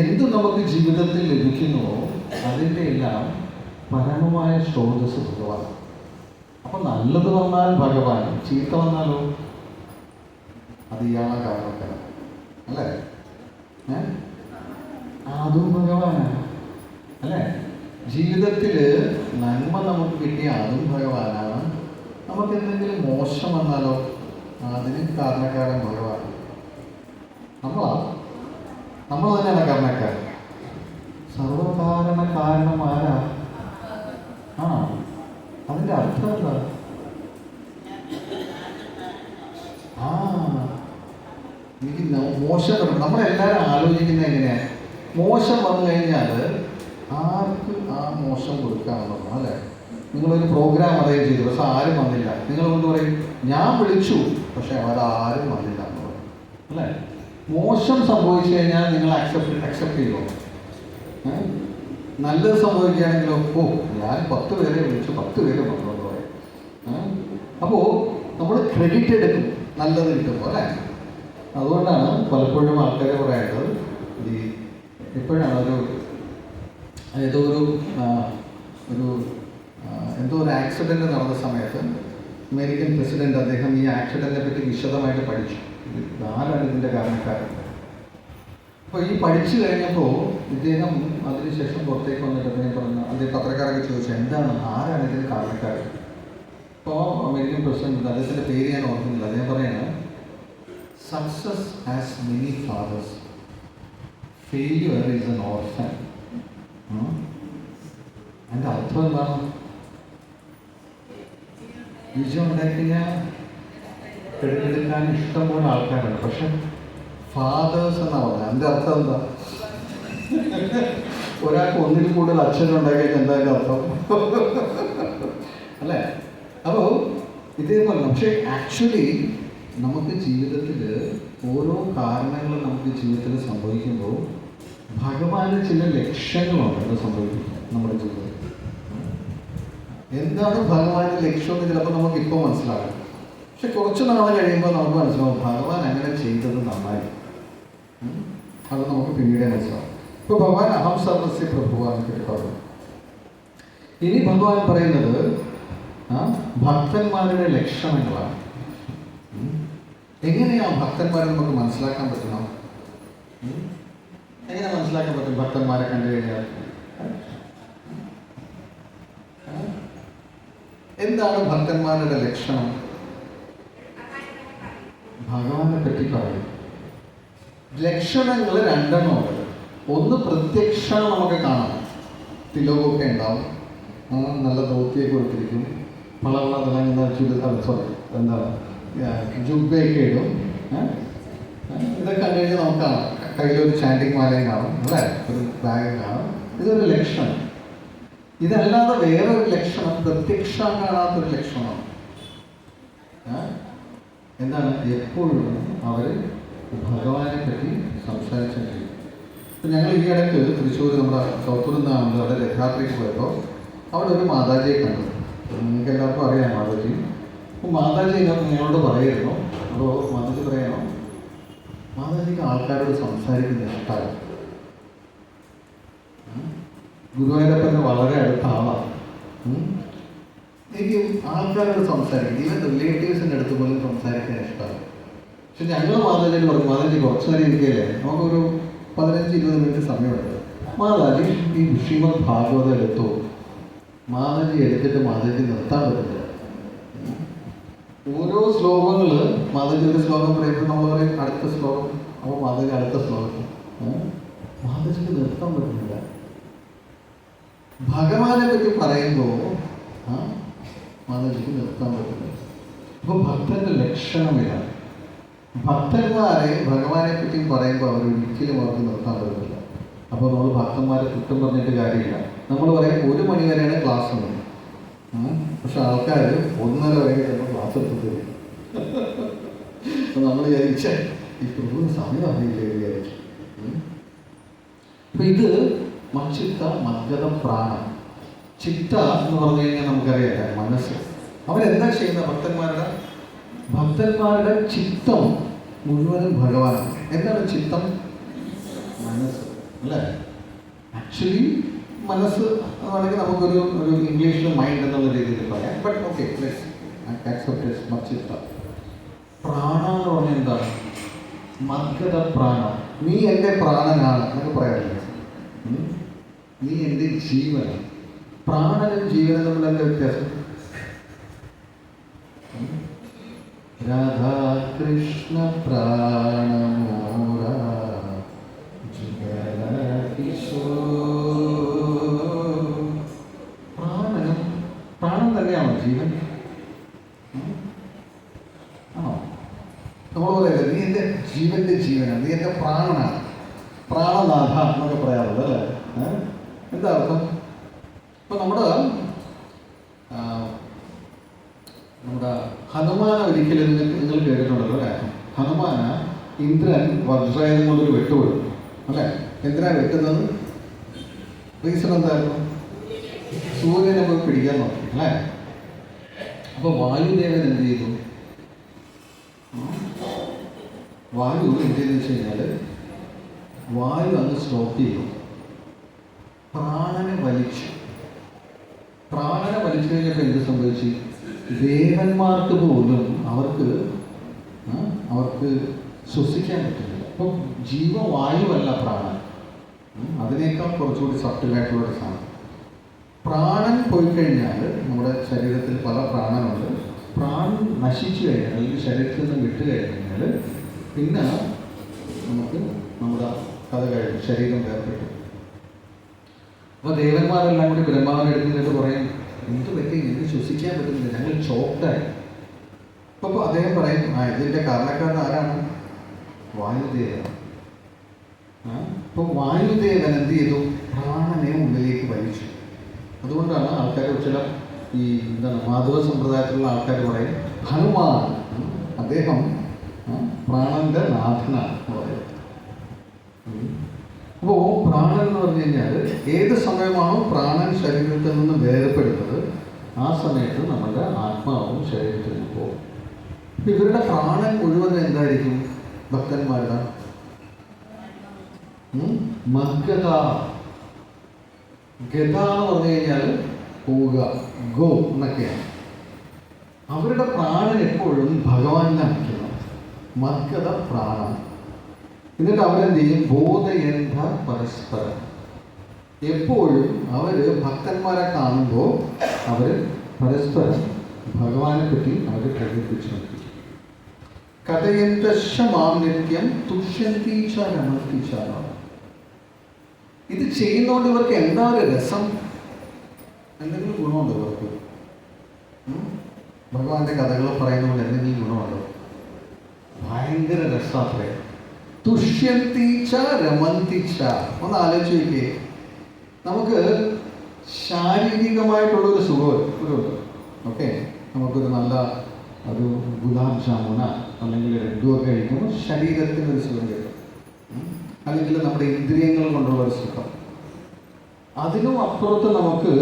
Speaker 1: എന്ത് നമുക്ക് ജീവിതത്തിൽ ലഭിക്കുന്നുവോ അതിൻ്റെ എല്ലാം പരമമായ സ്രോതസ് ഭഗവാനാണ്. അപ്പം നല്ലത് വന്നാൽ ഭഗവാൻ, ചീത്ത വന്നാലോ അത് ഇയാളെ കാരണക്കാരൻ അല്ലേ? അതും ഭഗവാനാണ് അല്ലേ? ജീവിതത്തിൽ നന്മ നമുക്ക് കിട്ടിയ അതും ഭഗവാനാണ്. നമുക്ക് എന്തെങ്കിലും മോശം വന്നാലോ അതിന് കാരണക്കാരൻ ഭഗവാൻ. നമ്മൾ തന്നെയാണ് കാരണക്കാരൻ. സർവകാരണ കാരണം ആരാ? അതിൻ്റെ അർത്ഥം എന്താ? എനിക്ക് മോശം വരും. നമ്മളെല്ലാവരും ആലോചിക്കുന്നത് എങ്ങനെയാണ്? മോശം വന്നു കഴിഞ്ഞാൽ ആർക്ക് ആ മോശം കൊടുക്കാമെന്നോ അല്ലേ? നിങ്ങളൊരു പ്രോഗ്രാം അറേഞ്ച് ചെയ്തു, പക്ഷെ ആരും വന്നില്ല. നിങ്ങൾ കൊണ്ട് പറയും ഞാൻ വിളിച്ചു പക്ഷെ അവരാരും വന്നില്ല എന്ന് പറയും അല്ലേ? മോശം സംഭവിച്ചു കഴിഞ്ഞാൽ നിങ്ങൾ അക്സെപ്റ്റ് ചെയ്യുമോ? നല്ലത് സംഭവിക്കുകയാണെങ്കിലോ ഞാൻ 10 പേരെ വിളിച്ചു 10 പേര് വന്നു എന്ന് പറയും. അപ്പോൾ നമ്മൾ ക്രെഡിറ്റ് എടുക്കും നല്ലത് കിട്ടുമ്പോൾ അല്ലേ? അതുകൊണ്ടാണ് പലപ്പോഴും ആൾക്കാരെ പറയേണ്ടത് ഇപ്പോഴാണ് എന്തോ ഒരു ആക്സിഡൻറ്റ് നടന്ന സമയത്ത് അമേരിക്കൻ പ്രസിഡന്റ് അദ്ദേഹം ഈ ആക്സിഡൻറ്റിനെ പറ്റി വിശദമായിട്ട് പഠിച്ചു. ആരാണ് ഇതിൻ്റെ കാരണക്കാരൻ? അപ്പോൾ ഈ പഠിച്ചു കഴിഞ്ഞപ്പോൾ ഇദ്ദേഹം അതിനുശേഷം പുറത്തേക്ക് വന്നിട്ട് അദ്ദേഹം പറഞ്ഞു, അദ്ദേഹം പത്രക്കാരൊക്കെ ചോദിച്ചു ആരാണ് ഇതിന് കാരണക്കാരൻ? അപ്പോൾ അമേരിക്കൻ പ്രസിഡന്റ്, അദ്ദേഹത്തിൻ്റെ പേര് ഞാൻ ഓർക്കുന്നില്ല, അദ്ദേഹം പറയാണ് success has many fathers, failure is an orphan. അതിൻ്റെ അർത്ഥം എന്താണ്? വിജയം ഉണ്ടാക്കിയാൽ എടുക്കാൻ ഇഷ്ടംപോലെ ആൾക്കാരുണ്ട്, പക്ഷെ ഫാദേഴ്സ് എന്നാ പറഞ്ഞത്. അതിൻ്റെ അർത്ഥം എന്താ? ഒരാൾക്ക് ഒന്നിൽ കൂടുതൽ അച്ഛനുണ്ടാക്കിയാൽ എന്തായാലും അർത്ഥം അല്ലേ? അപ്പോൾ ഇതേപോലെ പക്ഷേ ആക്ച്വലി നമുക്ക് ജീവിതത്തിൽ ഓരോ കാരണങ്ങളും നമുക്ക് ജീവിതത്തിൽ സംഭവിക്കുമ്പോൾ ഭഗവാന് ചില ലക്ഷ്യങ്ങളുണ്ട് അത് സംഭവിക്കും നമ്മുടെ ജീവിതത്തിൽ. എന്താണ് ഭഗവാന്റെ ലക്ഷ്യം എന്ന് ചിലപ്പോൾ നമുക്ക് ഇപ്പോൾ മനസ്സിലാകും, പക്ഷെ കുറച്ച് നാൾ കഴിയുമ്പോൾ നമുക്ക് മനസ്സിലാവും ഭഗവാൻ അങ്ങനെ ചെയ്തത് നന്നായി. അത് നമുക്ക് പിന്നീട് മനസ്സിലാവും. ഇപ്പോൾ ഭഗവാൻ അഹം സർവസ്യ പ്രഭുവാന്ന് കേട്ടു. ഇനി ഭഗവാൻ പറയുന്നത് ഭക്തന്മാരുടെ ലക്ഷണങ്ങളാണ്. എങ്ങനെയാണ് ഭക്തന്മാരെ നമുക്ക് മനസ്സിലാക്കാൻ പറ്റണം? എങ്ങനെ മനസ്സിലാക്കാൻ പറ്റും ഭക്തന്മാരെ കണ്ടു കഴിഞ്ഞാൽ? എന്താണ് ഭക്തന്മാരുടെ ലക്ഷണം? ഭഗവാനെ പറ്റി പറയും. ലക്ഷണങ്ങൾ 2 ഉണ്ട്. ഒന്ന് പ്രത്യക്ഷം നമുക്ക് കാണാം, തിലകമൊക്കെ ഉണ്ടാവും, നല്ല ധോത്തിയൊക്കെ കൊടുത്തിരിക്കും, വളർന്ന തിളങ്ങുന്ന എന്താണ് ജുബയൊക്കെ ഇടും. ഇതൊക്കെ കണ്ടു കഴിഞ്ഞാൽ നമുക്ക് കാണാം. കയ്യിലൊരു ചാൻഡിങ് മാലയും കാണും അല്ലേ, ഒരു ബാഗ് കാണും. ഇതൊരു ലക്ഷണം. ഇതല്ലാതെ വേറൊരു ലക്ഷണം പ്രത്യക്ഷം കാണാത്തൊരു ലക്ഷണമാണ്. എന്താണ്? എപ്പോഴും അവർ ഭഗവാനെ പറ്റി സംസാരിച്ചിട്ടില്ല. ഇപ്പം ഞങ്ങൾ ഈ ഇടയ്ക്ക് തൃശ്ശൂർ നമ്മുടെ സൗത്തൂരിൽ നിന്നാണ് അവിടെ രഥയാത്രയ്ക്ക് പോയപ്പോൾ അവിടെ ഒരു മാതാജിയെ കണ്ടു. നിങ്ങൾക്ക് എല്ലാവർക്കും അറിയാം മാതാജി. അപ്പോൾ മാതാജി ഞങ്ങളോട് പറയായിരുന്നു. അപ്പോൾ മാതാജി പറയണം, മാതാജിക്ക് ആൾക്കാരോട് സംസാരിക്കുന്ന ഇഷ്ടമാണ്. ഗുരുവായൂരപ്പൻ്റെ വളരെ അടുത്ത ആളാണ്. എനിക്ക് ആൾക്കാരോട് സംസാരിക്കും, ഈവൻ റിലേറ്റീവ്സിൻ്റെ അടുത്ത് പോലും സംസാരിക്കാൻ ഇഷ്ടമാണ്. പക്ഷെ ഞങ്ങൾ മാതാജിയോട് പറഞ്ഞു, മാതാജി കുറച്ച് നേരം ഇരിക്കുകയല്ലേ, നമുക്കൊരു 15-20 മിനിറ്റ് സമയമുണ്ട്. മാതാജി ഈ ശ്രീമദ് ഭാഗവതം എടുത്തു. മാതാജി എടുത്തിട്ട് മാതാജി നിർത്താൻ പറ്റില്ല. ഓരോ ശ്ലോകങ്ങൾ മാതാജി ഒരു ശ്ലോകം പറയുമ്പോൾ നമ്മൾ പറയും അടുത്ത ശ്ലോകം, അപ്പോൾ മാതാജി അടുത്ത ശ്ലോകം. മാതാജിക്ക് നിർത്താൻ പറ്റുന്നില്ല. ഭഗവാനെ പറ്റി പറയുമ്പോൾ മാതാജിക്ക് നിർത്താൻ പറ്റില്ല. അപ്പോൾ ഭക്തന്റെ ലക്ഷണമില്ല. ഭക്തന്മാരെ ഭഗവാനെ പറ്റി പറയുമ്പോൾ അവരൊരിക്കലും അവർക്ക് നിർത്താൻ പറ്റില്ല. അപ്പോൾ നമ്മൾ ഭക്തന്മാരെ കുറ്റം പറഞ്ഞിട്ട് കാര്യമില്ല. നമ്മൾ പറയും 1 മണി വരെയാണ് ക്ലാസ് ഉണ്ട്, പക്ഷെ ആൾക്കാർ 1:30 വരെ ചിലപ്പോൾ ക്ലാസ് എടുത്തിട്ടില്ല. അപ്പോൾ നമ്മൾ വിചാരിച്ച ഈ പ്രഭുവിന് സമയം അറിയില്ലേ വിചാരിച്ചു. അപ്പം ഇത് മച്ചിത്ത മദ്ഗത പ്രാണം. ചിത്ത എന്ന് പറഞ്ഞു കഴിഞ്ഞാൽ നമുക്കറിയാം മനസ്സ്. അവരെന്താ ചെയ്യുന്ന? ഭക്തന്മാരുടെ ചിത്തം മുഴുവനും ഭഗവാനാണ്. എന്താണ് ചിത്തം? മനസ്സ് അല്ലേ? ആക്ച്വലി മനസ്സ് അതാണെങ്കിൽ നമുക്കൊരു ഇംഗ്ലീഷിൽ മൈൻഡ് എന്നുള്ള രീതിയിൽ പറയാം. But okay, let's accept it മച്ചിത്ത. പ്രാണ എന്ന് പറഞ്ഞാൽ എന്താണ്? മദ്ഗത പ്രാണം. നീ എൻ്റെ പ്രാണനാണ് എന്നൊക്കെ പറയാറില്ലേ? നീ എൻ്റെ ജീവനാണ്. പ്രാണനും ജീവനും തമ്മിൽ എന്താ വ്യത്യാസം? രാധാകൃഷ്ണ പ്രാണമോര പ്രാണനും പ്രാണൻ തന്നെയാണോ ജീവൻ? ആണോ? നമ്മൾ പറയല്ലേ, നീ എൻ്റെ ജീവന്റെ ജീവനാണ്, നീ എൻ്റെ പ്രാണനാണ്, പ്രാണനാഥ എന്നൊക്കെ പറയാറുള്ളത് അല്ലേ? എന്താ അർത്ഥം? ഇപ്പൊ നമ്മുടെ ഹനുമാന ഒരിക്കലും നിങ്ങൾ കേട്ടിട്ടുണ്ടല്ലോ അല്ലേ? ഹനുമാന ഇന്ദ്രൻ വജ്രായുധം കൊണ്ടൊരു വെട്ടുകൊടുത്തു അല്ലേ? എന്തിനാ വെട്ടുന്നത്? റീസൺ എന്തായിരുന്നു? സൂര്യനെ പോയി പിടിക്കാൻ നോക്കി അല്ലേ? അപ്പൊ വായുദേവൻ എന്ത് ചെയ്തു? വായു എന്ത് ചെയ്തെന്ന് വെച്ച് കഴിഞ്ഞാൽ വായു അങ്ങ് സ്റ്റോപ്പ് ചെയ്തു, പ്രാണനെ വലിച്ചു. പ്രാണനെ വലിച്ചു കഴിഞ്ഞപ്പോൾ എന്ത് സംഭവിച്ചു? ദേവന്മാർക്ക് പോലും അവർക്ക് ശ്വസിക്കാൻ പറ്റുന്നില്ല. അപ്പം ജീവവായുവല്ല പ്രാണൻ, അതിനേക്കാൾ കുറച്ചുകൂടി സട്ടിലായിട്ടുള്ള ഒരു സാധനം. പ്രാണൻ പോയി കഴിഞ്ഞാൽ നമ്മുടെ ശരീരത്തിൽ പല പ്രാണനുണ്ട്. പ്രാണൻ നശിച്ചു കഴിഞ്ഞാൽ, അല്ലെങ്കിൽ ശരീരത്തിൽ നിന്ന് വിട്ട് കഴിഞ്ഞാൽ പിന്നെ നമുക്ക് നമ്മുടെ കഥ കഴിഞ്ഞു, ശരീരം വേർപെട്ടു. അപ്പോൾ ദേവന്മാരെല്ലാം കൂടി ബ്രഹ്മാവിനെ എടുക്കുന്നിട്ട് പറയും, എന്ത് പറ്റി, എനിക്ക് ശ്വസിക്കാൻ പറ്റുന്നില്ല, ഞങ്ങൾ ചോക്ടായി. അപ്പോൾ അദ്ദേഹം പറയും, ഇതിൻ്റെ കാരണക്കാരൻ ആരാണ്? വായുദേവൻ. അപ്പോൾ വായുദേവൻ എന്ത് ചെയ്തു? പ്രാണനെ ഉള്ളിലേക്ക് വലിച്ചു. അതുകൊണ്ടാണ് ആൾക്കാർ ചില ഈ മാധവ സമ്പ്രദായത്തിലുള്ള ആൾക്കാർ പറയും, ഹനുമാൻ അദ്ദേഹം പ്രാണന്റെ നാഥനാണ് എന്ന് പറയും. അപ്പോൾ പ്രാണൻ എന്ന് പറഞ്ഞു കഴിഞ്ഞാൽ ഏത് സമയമാണോ പ്രാണൻ ശരീരത്തിൽ നിന്ന് വേർപെടുന്നത് ആ സമയത്ത് നമ്മുടെ ആത്മാവും ശരീരത്തിൽ നിന്ന് പോകും. ഇവരുടെ പ്രാണൻ മുഴുവൻ എന്തായിരിക്കും? ഭക്തന്മാരുടെ മദ്ഗത. ഗത എന്ന് പറഞ്ഞു കഴിഞ്ഞാൽ പോവുക, ഗോ എന്നൊക്കെയാണ്. അവരുടെ പ്രാണൻ എപ്പോഴും ഭഗവാനിലാണ് നിൽക്കുന്നത്. മദ്ഗത പ്രാണൻ. എന്നിട്ട് അവരെന്ത് ചെയ്യും? ബോധയന്ത പരസ്പരം. എപ്പോഴും അവർ ഭക്തന്മാരെ കാണുമ്പോൾ അവർ പരസ്പരം ഭഗവാനെ പറ്റി അവർ പ്രകടിപ്പിച്ചുകൊണ്ടിരിക്കും. കഥയന്തമാം നിത്യം തുഷ്യന്തീച്ച രമന്തീച്ച. ഇത് ചെയ്യുന്നതുകൊണ്ട് ഇവർക്ക് എന്താ ഒരു രസം? എന്തെങ്കിലും ഗുണമുണ്ടോ ഇവർക്ക്? ഭഗവാന്റെ കഥകൾ പറയുന്നതുകൊണ്ട് എന്തെങ്കിലും ഗുണമുണ്ടോ? ഭയങ്കര രസാത്രേ. തുഷ്യന്തീച്ച രമന്തിച്ച. ഒന്ന് ആലോചിച്ച് നോക്കിയേ. നമുക്ക് ശാരീരികമായിട്ടുള്ളൊരു സുഖമുണ്ട്. ഓക്കെ, നമുക്കൊരു നല്ല ഒരു ഗുലാബ് ജാമുന അല്ലെങ്കിൽ ലഡ്ഡുവൊക്കെ കഴിക്കുമ്പോൾ ശരീരത്തിനൊരു സുഖം കിട്ടും. അല്ലെങ്കിൽ നമ്മുടെ ഇന്ദ്രിയങ്ങൾ കൊണ്ടുള്ള ഒരു സുഖം. അതിനും അപ്പുറത്ത് നമുക്ക്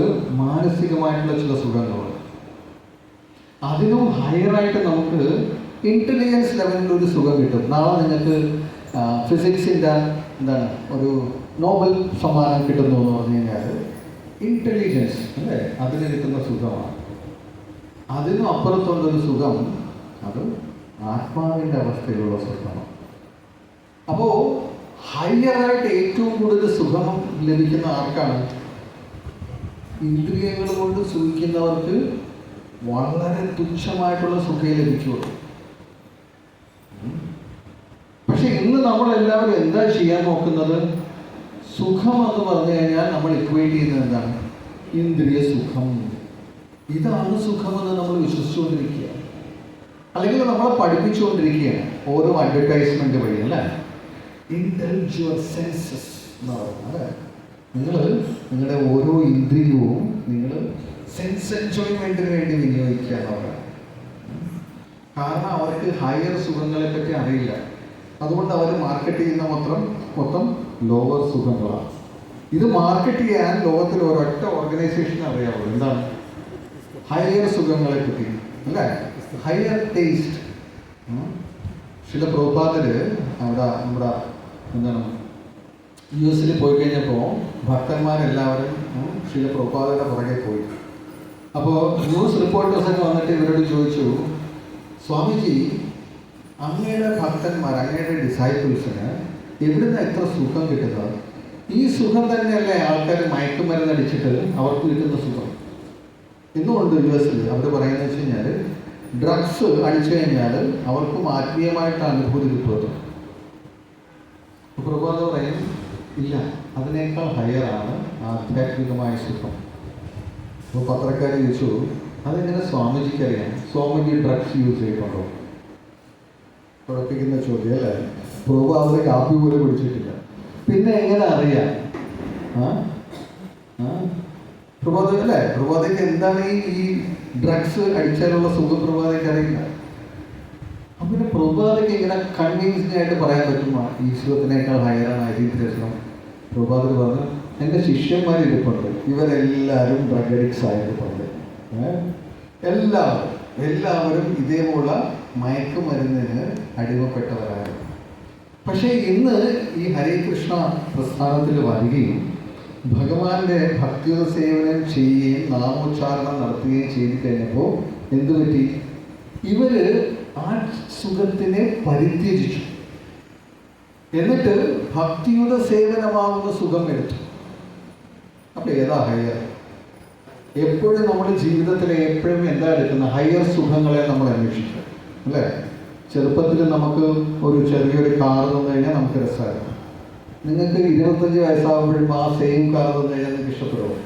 Speaker 1: മാനസികമായിട്ടുള്ള ചില സുഖങ്ങളുണ്ട്. അതിനും ഹയറായിട്ട് നമുക്ക് ഇൻ്റലിജൻസ് ലെവലിൽ ഒരു സുഖം കിട്ടും. നാളെ നിങ്ങൾക്ക് ഫിസിക്സിൻ്റെ എന്താണ് ഒരു നോബൽ സമ്മാനം കിട്ടുന്നു എന്ന് പറഞ്ഞു കഴിഞ്ഞാൽ ഇൻ്റലിജൻസ് അല്ലേ, അതിന് കിട്ടുന്ന സുഖമാണ്. അതിനും അപ്പുറത്തുള്ളൊരു സുഖം അത് ആത്മാവിൻ്റെ അവസ്ഥയിലുള്ള സുഖമാണ്. അപ്പോൾ ഹയറായിട്ട് ഏറ്റവും കൂടുതൽ സുഖം ലഭിക്കുന്ന ആർക്കാണ്? ഇന്ദ്രിയങ്ങൾ കൊണ്ട് സുഖിക്കുന്നവർക്ക് വളരെ തുച്ഛമായിട്ടുള്ള സുഖം ലഭിക്കുള്ളൂ. പക്ഷെ ഇന്ന് നമ്മളെല്ലാവരും എന്താ ചെയ്യാൻ നോക്കുന്നത്? സുഖം എന്ന് പറഞ്ഞു കഴിഞ്ഞാൽ നമ്മൾ ഇക്വേറ്റ് ചെയ്യുന്നത് എന്താണ്? ഇന്ദ്രിയ സുഖം. ഇതാണ് സുഖമെന്ന് നമ്മൾ വിശ്വസിച്ചുകൊണ്ടിരിക്കുക, അല്ലെങ്കിൽ നമ്മളെ പഠിപ്പിച്ചുകൊണ്ടിരിക്കുകയാണ് ഓരോ അഡ്വർടൈസ്മെന്റ് വഴി അല്ലേ? ഇൻഡൽജ് യുവർ സെൻസസ് എന്ന് പറയുന്നത് അല്ലേ? നിങ്ങൾ നിങ്ങളുടെ ഓരോ ഇന്ദ്രിയവും നിങ്ങൾ സെൻസ് എൻജോയ്മെന്റിന് വേണ്ടി വിനിയോഗിക്കുക എന്നുള്ളതാണ്. കാരണം അവർക്ക് ഹയർ സുഖങ്ങളെ പറ്റി അറിയില്ല. അതുകൊണ്ട് അവർ മാർക്കറ്റ് ചെയ്യുന്ന മൊത്തം ലോവർ സുഖങ്ങളാണ്. ഇത് മാർക്കറ്റ് ചെയ്യാൻ ലോകത്തിൽ ഒരൊറ്റ ഓർഗനൈസേഷൻ അറിയാവുള്ളൂ. എന്താണ്? ഹയർ സുഖങ്ങളെ പറ്റി അല്ലേ? Higher taste. ചില പ്രഭുപാദര് അവിടെ നമ്മുടെ എന്താണ് US പോയി കഴിഞ്ഞപ്പോൾ ഭക്തന്മാരെല്ലാവരും ശ്രീല പ്രഭുപാദയുടെ പുറകെ പോയി. അപ്പോൾ ന്യൂസ് റിപ്പോർട്ടേഴ്സൊക്കെ വന്നിട്ട് ഇവരോട് ചോദിച്ചു, സ്വാമിജി, അങ്ങയുടെ ഭക്തന്മാർ, അങ്ങയുടെ ഡിസൈപ്പിൾസിന് എവിടുന്ന് എത്ര സുഖം കിട്ടുന്നത്? ഈ സുഖം തന്നെയല്ലേ ആൾക്കാർ മയക്കുമരുന്ന് അടിച്ചിട്ട് അവർക്ക് കിട്ടുന്ന സുഖം? ഇന്നുമുണ്ട് US അവർ പറയുന്നത് വെച്ച് കഴിഞ്ഞാൽ ഡ്രഗ്സ് അടിച്ചു കഴിഞ്ഞാൽ അവർക്കും ആത്മീയമായിട്ട് അനുഭൂതി കിട്ടുമല്ലോ. പ്രഭാത പറയും, ഇല്ല, അതിനേക്കാൾ ഹയറാണ് ആധ്യാത്മികമായ സുഖം. അപ്പോൾ പത്രക്കാർ ചോദിച്ചു, അതെങ്ങനെ സ്വാമിജിക്ക് അറിയാം? സ്വാമിജി ഡ്രഗ്സ് യൂസ് ചെയ്തിട്ടുണ്ടോ? കുഴപ്പിക്കുന്ന ചോദ്യം അല്ലേ? പ്രഭാത കാപ്പി പോലും പിടിച്ചിട്ടില്ല, പിന്നെ എങ്ങനെ അറിയാം? പ്രഭാത അല്ലേ? പ്രഭാതയ്ക്ക് എന്താണ് ഈ ഡ്രഗ്സ് അടിച്ചാലുള്ള സുഖം പ്രഭാതയ്ക്ക് അറിയില്ല. അപ്പം പിന്നെ പ്രഭാതയ്ക്ക് ഇങ്ങനെ കൺവിൻസിംഗ് ആയിട്ട് പറയാൻ പറ്റുമോ ഈ സുഖത്തിനേക്കാൾ ഹയറാണ് ഐതിഹ്യം? പ്രഭാതർ പറഞ്ഞു, എൻ്റെ ശിഷ്യന്മാർ ഇരിപ്പുണ്ട്, ഇവരെല്ലാവരും ഡ്രഗ് അഡിക്ട്സ് ആയിരിപ്പുണ്ട്. എല്ലാവരും ഇതേപോലുള്ള മയക്കുമരുന്നിന് അടിമപ്പെട്ടവരായിരുന്നു. പക്ഷേ ഇന്ന് ഈ ഹരേ കൃഷ്ണ പ്രസ്ഥാനത്തിൽ വരികയും ഭഗവാന്റെ ഭക്തിയുത സേവനം ചെയ്യുകയും നാമോച്ചാരണം നടത്തുകയും ചെയ്തു കഴിഞ്ഞപ്പോൾ എന്തു പറ്റി? ഇവര് ആ സുഖത്തിനെ പരിത്യജിച്ചു, എന്നിട്ട് ഭക്തിയുത സേവനമാകുന്ന സുഖം എടുത്തു. അപ്പൊ ഏതാ ഹയർ? എപ്പോഴും നമ്മുടെ ജീവിതത്തിൽ എപ്പോഴും എന്താ എടുക്കുന്ന? ഹയർ സുഖങ്ങളെ നമ്മൾ അന്വേഷിക്കുക അല്ലേ? ചെറുപ്പത്തിൽ നമുക്ക് ഒരു ചെറിയൊരു കാർ തന്നു കഴിഞ്ഞാൽ നമുക്ക് രസമായിരുന്നു. നിങ്ങൾക്ക് 25 വയസ്സാകുമ്പോഴും ആ സെയിം കാർ തന്നു കഴിഞ്ഞാൽ നിങ്ങൾക്ക് ഇഷ്ടപ്പെടുമോ?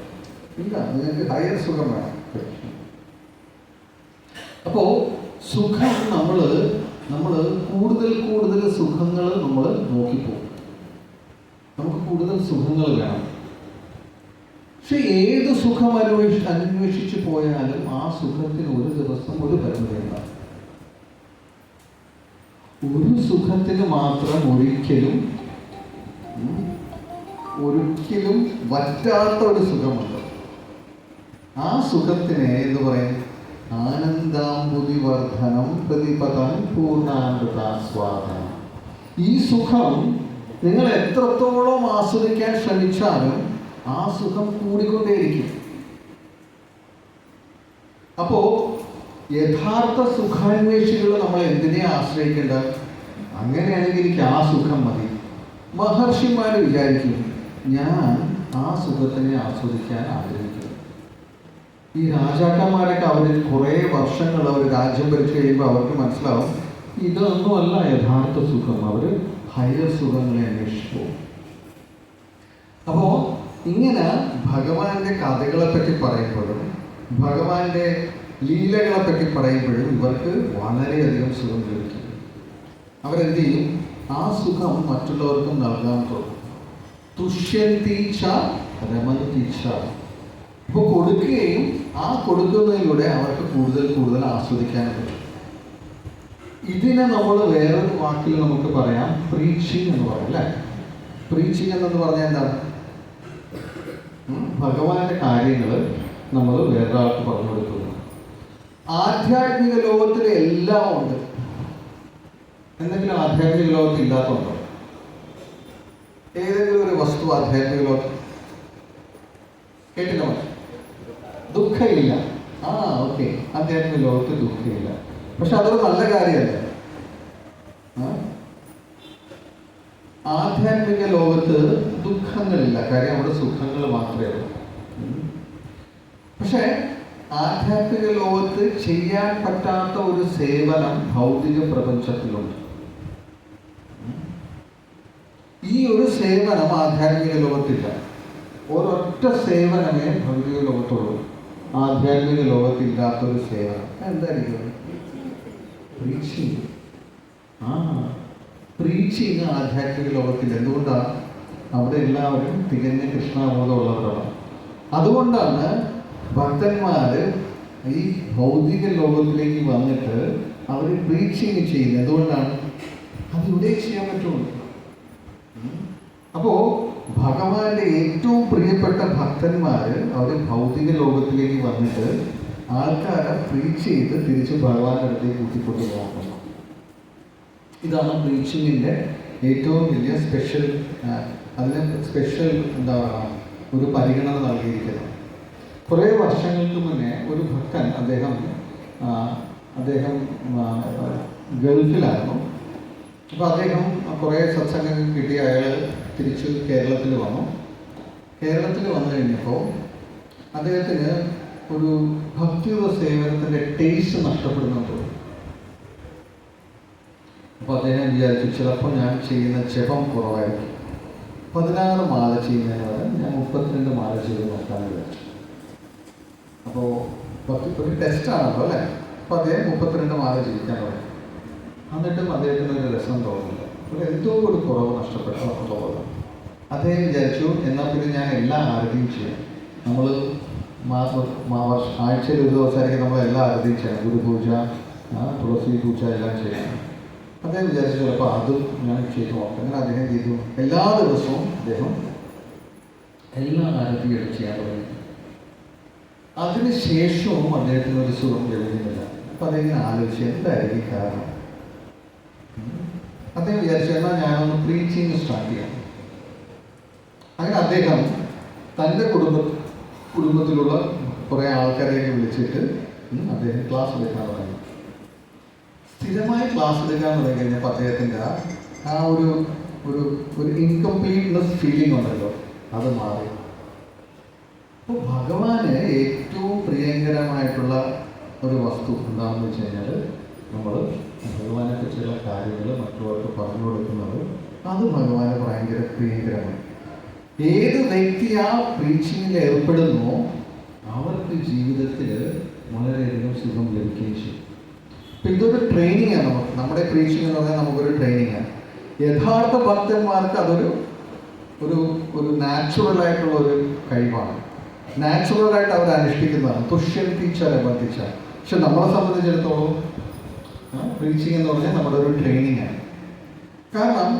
Speaker 1: ഇല്ല, നിങ്ങൾക്ക് ഹയർ സുഖം വേണം. അപ്പോൾ സുഖം നമ്മൾ കൂടുതൽ സുഖങ്ങൾ നമ്മൾ നോക്കിപ്പോകും. നമുക്ക് കൂടുതൽ സുഖങ്ങൾ വേണം. പക്ഷെ ഏത് സുഖം അന്വേഷിച്ച് പോയാലും ആ സുഖത്തിന് ഒരു ദിവസം ഒരു പരിമിതിയുണ്ടാകും. ഒരു സുഖത്തിന് മാത്രം ഒരിക്കലും വറ്റാത്ത ഒരു സുഖമുണ്ട്. ആ സുഖത്തിനെ എന്ന് പറയും ആനന്ദാംബുതി വർദ്ധനം പ്രതിപദം പൂർണ്ണാമൃതാസ്വാദനം. ഈ സുഖം നിങ്ങൾ എത്രത്തോളം ആസ്വദിക്കാൻ ശ്രമിച്ചാലും ആ സുഖം കൂടിക്കൊണ്ടേയിരിക്കും. അപ്പോ യഥാർത്ഥ സുഖാന്വേഷികൾ നമ്മൾ എന്തിനെ ആശ്രയിക്കേണ്ടത്? അങ്ങനെയാണെങ്കിൽ എനിക്ക് ആ സുഖം മതി. മഹർഷിമാർ വിചാരിക്കും, ഞാൻ ആ സുഖത്തിനെ ആസ്വദിക്കാൻ ആഗ്രഹിക്കുന്നു. ഈ രാജാക്കന്മാരൊക്കെ അവർ കുറേ വർഷങ്ങൾ അവർ രാജ്യം ഭരിച്ചു കഴിയുമ്പോൾ അവർക്ക് മനസ്സിലാവും ഇതൊന്നുമല്ല യഥാർത്ഥ സുഖം. അവർ ഹയർ സുഖങ്ങളെ അന്വേഷിച്ചു പോകും. അപ്പോൾ ഇങ്ങനെ ഭഗവാന്റെ കഥകളെ പറ്റി പറയുമ്പോഴും ഭഗവാന്റെ ലീലകളെ പറ്റി പറയുമ്പോഴും ഇവർക്ക് വളരെയധികം സുഖം ലഭിക്കും. അവരെന്ത് ചെയ്യും? ആ സുഖം മറ്റുള്ളവർക്കും നൽകാൻ തുടങ്ങും. തുഷ്യന്തീച്ച രമന്തീച്ച. ഇപ്പോൾ കൊടുക്കുകയും ആ കൊടുക്കുന്നതിലൂടെ അവർക്ക് കൂടുതൽ ആസ്വദിക്കാൻ പറ്റും. ഇതിനെ നമ്മൾ വേറൊരു വാക്കിൽ നമുക്ക് പറയാം പ്രീച്ചിങ് എന്ന് പറയാം അല്ലേ? പ്രീച്ചിങ് എന്ന് പറഞ്ഞാൽ എന്താണ്? ഭഗവാന്റെ കാര്യങ്ങൾ നമ്മൾ വേറൊരാൾക്ക് പറഞ്ഞു കൊടുക്കുന്നു. ആധ്യാത്മിക ലോകത്തിൽ എല്ലാം ഉണ്ട്. എന്തെങ്കിലും ആധ്യാത്മിക ലോകത്തിൽ ഇല്ലാത്തതുണ്ടോ? ഏതെങ്കിലും ഒരു വസ്തു ആധ്യാത്മിക ലോകത്തിൽ കേട്ടില്ല? ദുഃഖമില്ല. ഓക്കെ, ആധ്യാത്മിക ലോകത്ത് ദുഃഖമില്ല. പക്ഷെ അതൊരു നല്ല കാര്യമല്ല. ആധ്യാത്മിക ലോകത്ത് ദുഃഖങ്ങളില്ല, കാര്യം അവിടെ സുഖങ്ങൾ മാത്രമേ ഉള്ളൂ. പക്ഷെ ആധ്യാത്മിക ലോകത്ത് ചെയ്യാൻ പറ്റാത്ത ഒരു സേവനം ഭൗതിക പ്രപഞ്ചത്തിലുണ്ട്. ഈ ഒരു സേവനം ആധ്യാത്മിക ലോകത്തില്ല. ഒരൊറ്റ സേവനമേ ഭൗതിക ലോകത്തുള്ളൂ. ആധ്യാത്മിക ലോകത്തില്ലാത്തൊരു സേവനം എന്തായിരിക്കും? പ്രീച്ചിങ്. പ്രീച്ചിങ് ആധ്യാത്മിക ലോകത്തിൽ. എന്തുകൊണ്ടാണ്? അവിടെ എല്ലാവരും തികഞ്ഞ കൃഷ്ണബോധമുള്ളവരാണ്. അതുകൊണ്ടാണ് ഭക്തന്മാർ ഈ ഭൗതിക ലോകത്തിലേക്ക് വന്നിട്ട് അവർ പ്രീച്ചിങ് ചെയ്യുന്നത്. എന്തുകൊണ്ടാണ്? അതിവിടെ ചെയ്യാൻ പറ്റുള്ളൂ. അപ്പോൾ ഭഗവാന്റെ ഏറ്റവും പ്രിയപ്പെട്ട ഭക്തന്മാർ അവർ ഭൗതിക ലോകത്തിലേക്ക് വന്നിട്ട് ആൾക്കാരെ പ്രീച്ച് ചെയ്ത് തിരിച്ച് ഭഗവാന്റെ അടുത്തേക്ക് കൂട്ടിക്കൊണ്ടു പോകണം. ഇതാണ് പ്രീച്ചിങ്ങിൻ്റെ ഏറ്റവും വലിയ സ്പെഷ്യൽ അതിന് സ്പെഷ്യൽ എന്താ പറയുക ഒരു പരിഗണന നൽകിയിരിക്കുന്നത്. കുറേ വർഷങ്ങൾക്ക് മുന്നേ ഒരു ഭക്തൻ അദ്ദേഹം ഗൾഫിലായിരുന്നു. അപ്പോൾ അദ്ദേഹം കുറേ സത്സംഗങ്ങൾ കിട്ടി. അയാൾ തിരിച്ച് കേരളത്തിൽ വന്നു. കേരളത്തിൽ വന്നു കഴിഞ്ഞപ്പോൾ അദ്ദേഹത്തിന് ഒരു ഭക്തിയുത സേവനത്തിൻ്റെ ടേസ്റ്റ് നഷ്ടപ്പെടുന്നു തോന്നി. അപ്പോൾ അദ്ദേഹം വിചാരിച്ചു ചിലപ്പോൾ ഞാൻ ചെയ്യുന്ന ജപം കുറവായിരിക്കും. 16 മാല ചെയ്യുന്നതിന് പകരം ഞാൻ 32 മാല ചെയ്ത് നോക്കാമെന്ന് വിചാരിച്ചു. അപ്പോൾ ഒരു ടെസ്റ്റാണല്ലോ അല്ലേ. അപ്പോൾ അദ്ദേഹം 32 മാല ചെയ്യിക്കാൻ തുടങ്ങി. എന്നിട്ടും അദ്ദേഹത്തിന് ഒരു രസം തോന്നുന്നില്ല. എന്തോ ഒരു കുറവ് നഷ്ടപ്പെട്ടു. അദ്ദേഹം വിചാരിച്ചു എന്നാൽ പിന്നെ ഞാൻ എല്ലാ ആരതിയും ചെയ്യാം. നമ്മൾ ആഴ്ചയിൽ ഒരു ദിവസമായിരിക്കും നമ്മൾ എല്ലാ ആരതിയും ചെയ്യണം. ഗുരുപൂജ, തുളസി പൂജ എല്ലാം ചെയ്യണം. അദ്ദേഹം വിചാരിച്ചു ചിലപ്പോൾ അതും ഞാൻ ചെയ്തു നോക്കാം. അങ്ങനെ അദ്ദേഹം ചെയ്തു. എല്ലാ ദിവസവും അദ്ദേഹം എല്ലാ ആരതിയും ചെയ്യാൻ തുടങ്ങി. അതിനുശേഷവും അദ്ദേഹത്തിന് ഒരു സുഖം ലഭിക്കുന്നില്ല. അപ്പം അദ്ദേഹം ആലോചിച്ച് എന്തായിരിക്കും കാരണം. അദ്ദേഹം വിചാരിച്ചു എന്നാൽ ഞാനൊന്ന് പ്രീച്ചിങ് സ്റ്റാർട്ട് ചെയ്യാം. അങ്ങനെ അദ്ദേഹം തൻ്റെ കുടുംബത്തിലുള്ള കുറേ ആൾക്കാരെയൊക്കെ വിളിച്ചിട്ട് അദ്ദേഹം ക്ലാസ് എടുക്കാൻ തുടങ്ങി. സ്ഥിരമായി ക്ലാസ് എടുക്കാൻ തുടങ്ങി കഴിഞ്ഞപ്പോൾ അദ്ദേഹത്തിൻ്റെ ആ ഒരു ഇൻകംപ്ലീറ്റ്നെസ് ഫീലിംഗ് ഉണ്ടല്ലോ, അത് മാറി. അപ്പോൾ ഭഗവാന് ഏറ്റവും പ്രിയങ്കരമായിട്ടുള്ള ഒരു വസ്തു എന്താണെന്ന് വെച്ച് കഴിഞ്ഞാൽ നമ്മൾ ഭഗവാനെ കുറിച്ചുള്ള കാര്യങ്ങൾ മറ്റുള്ളവർക്ക് പറഞ്ഞു കൊടുക്കുന്നത് അത് ഭഗവാന് ഭയങ്കര പ്രിയങ്കരമാണ്. ഏത് വ്യക്തി ആ പ്രീച്ചിങ്ങിൽ ഏർപ്പെടുന്നോ അവർക്ക് ജീവിതത്തിൽ വളരെയധികം സുഖം ലഭിക്കുകയും ചെയ്യും. അപ്പം ഇതൊരു ട്രെയിനിങ്ങാണ്. നമ്മുടെ പ്രീച്ചിങ് എന്ന് പറഞ്ഞാൽ നമുക്കൊരു ട്രെയിനിങ്ങാണ്. യഥാർത്ഥ ഭക്തന്മാർക്ക് അതൊരു ഒരു നാച്ചുറലായിട്ടുള്ള ഒരു കഴിവാണ്. നാച്ചുറലായിട്ട് അവർ അനുഷ്ഠിക്കുന്നതാണ്. തുഷ്യന്തിച്ച. പക്ഷെ നമ്മളെ സംബന്ധിച്ചിടത്തോളം പ്രീച്ചിങ് എന്ന് പറഞ്ഞാൽ നമ്മുടെ ഒരു ട്രെയിനിങ്ങാണ്. കാരണം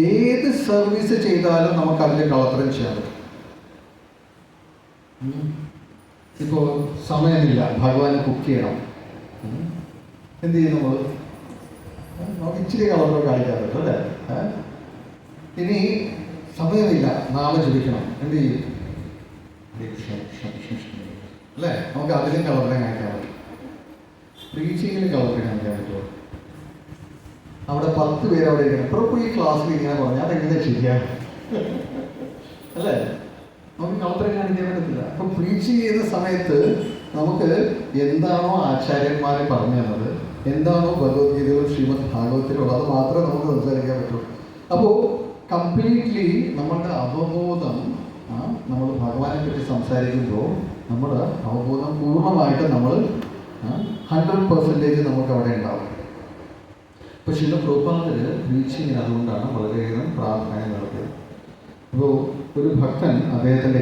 Speaker 1: ഏത് സർവീസ് ചെയ്താലും നമുക്ക് അതിൽ കളത്രം ചെയ്യാൻ പറ്റും. ഇപ്പോൾ സമയമില്ല, ഭഗവാനെ കുക്ക് ചെയ്യണം, എന്ത് ചെയ്യും നമുക്ക് ഇച്ചിരി കളറൊക്കെ കാണിക്കാൻ പറ്റും അല്ലേ. ഇനി സമയമില്ല, നാളെ ജപിക്കണം, എന്ത് ചെയ്യും അല്ലേ. നമുക്ക് അതിലും കളറിനെ കാണിക്കാൻ പറ്റും. പ്രീച്ചിങ്ങിലും കളറിനെ കാണിക്കാൻ പറ്റുമോ? അവിടെ 10 പേര് അവിടെ ഇരിക്കണം. പ്രഭു ഈ ക്ലാസ്സിൽ ഇങ്ങനെ പറഞ്ഞാൽ അതെങ്ങനെ ചെയ്യാം അല്ലേ. നമുക്ക് കളറിനെ കാണിക്കാൻ പറ്റത്തില്ല. അപ്പം പ്രീച്ചിങ് ചെയ്യുന്ന സമയത്ത് നമുക്ക് എന്താണോ ആചാര്യന്മാർ പറഞ്ഞു തന്നത്, എന്താണോ ഭഗവത്ഗീതയിലും ശ്രീമദ് ഭാഗവത്തിലുള്ള അത് മാത്രമേ നമുക്ക് സംസാരിക്കാൻ പറ്റൂ. അപ്പോൾ കംപ്ലീറ്റ്ലി നമ്മളുടെ അവബോധം നമ്മൾ ഭഗവാനെ പറ്റി സംസാരിക്കുമ്പോൾ നമ്മുടെ അവബോധം പൂർണ്ണമായിട്ട് നമ്മൾ 100% നമുക്ക് അവിടെ ഉണ്ടാവും. ഇപ്പോൾ ശില പ്രഭുപാദർ പ്രീച്ചിങ്ങിന് അതുകൊണ്ടാണ് വളരെയധികം പ്രാർത്ഥന നടത്തിയത്. അപ്പോൾ ഒരു ഭക്തൻ അദ്ദേഹത്തിൻ്റെ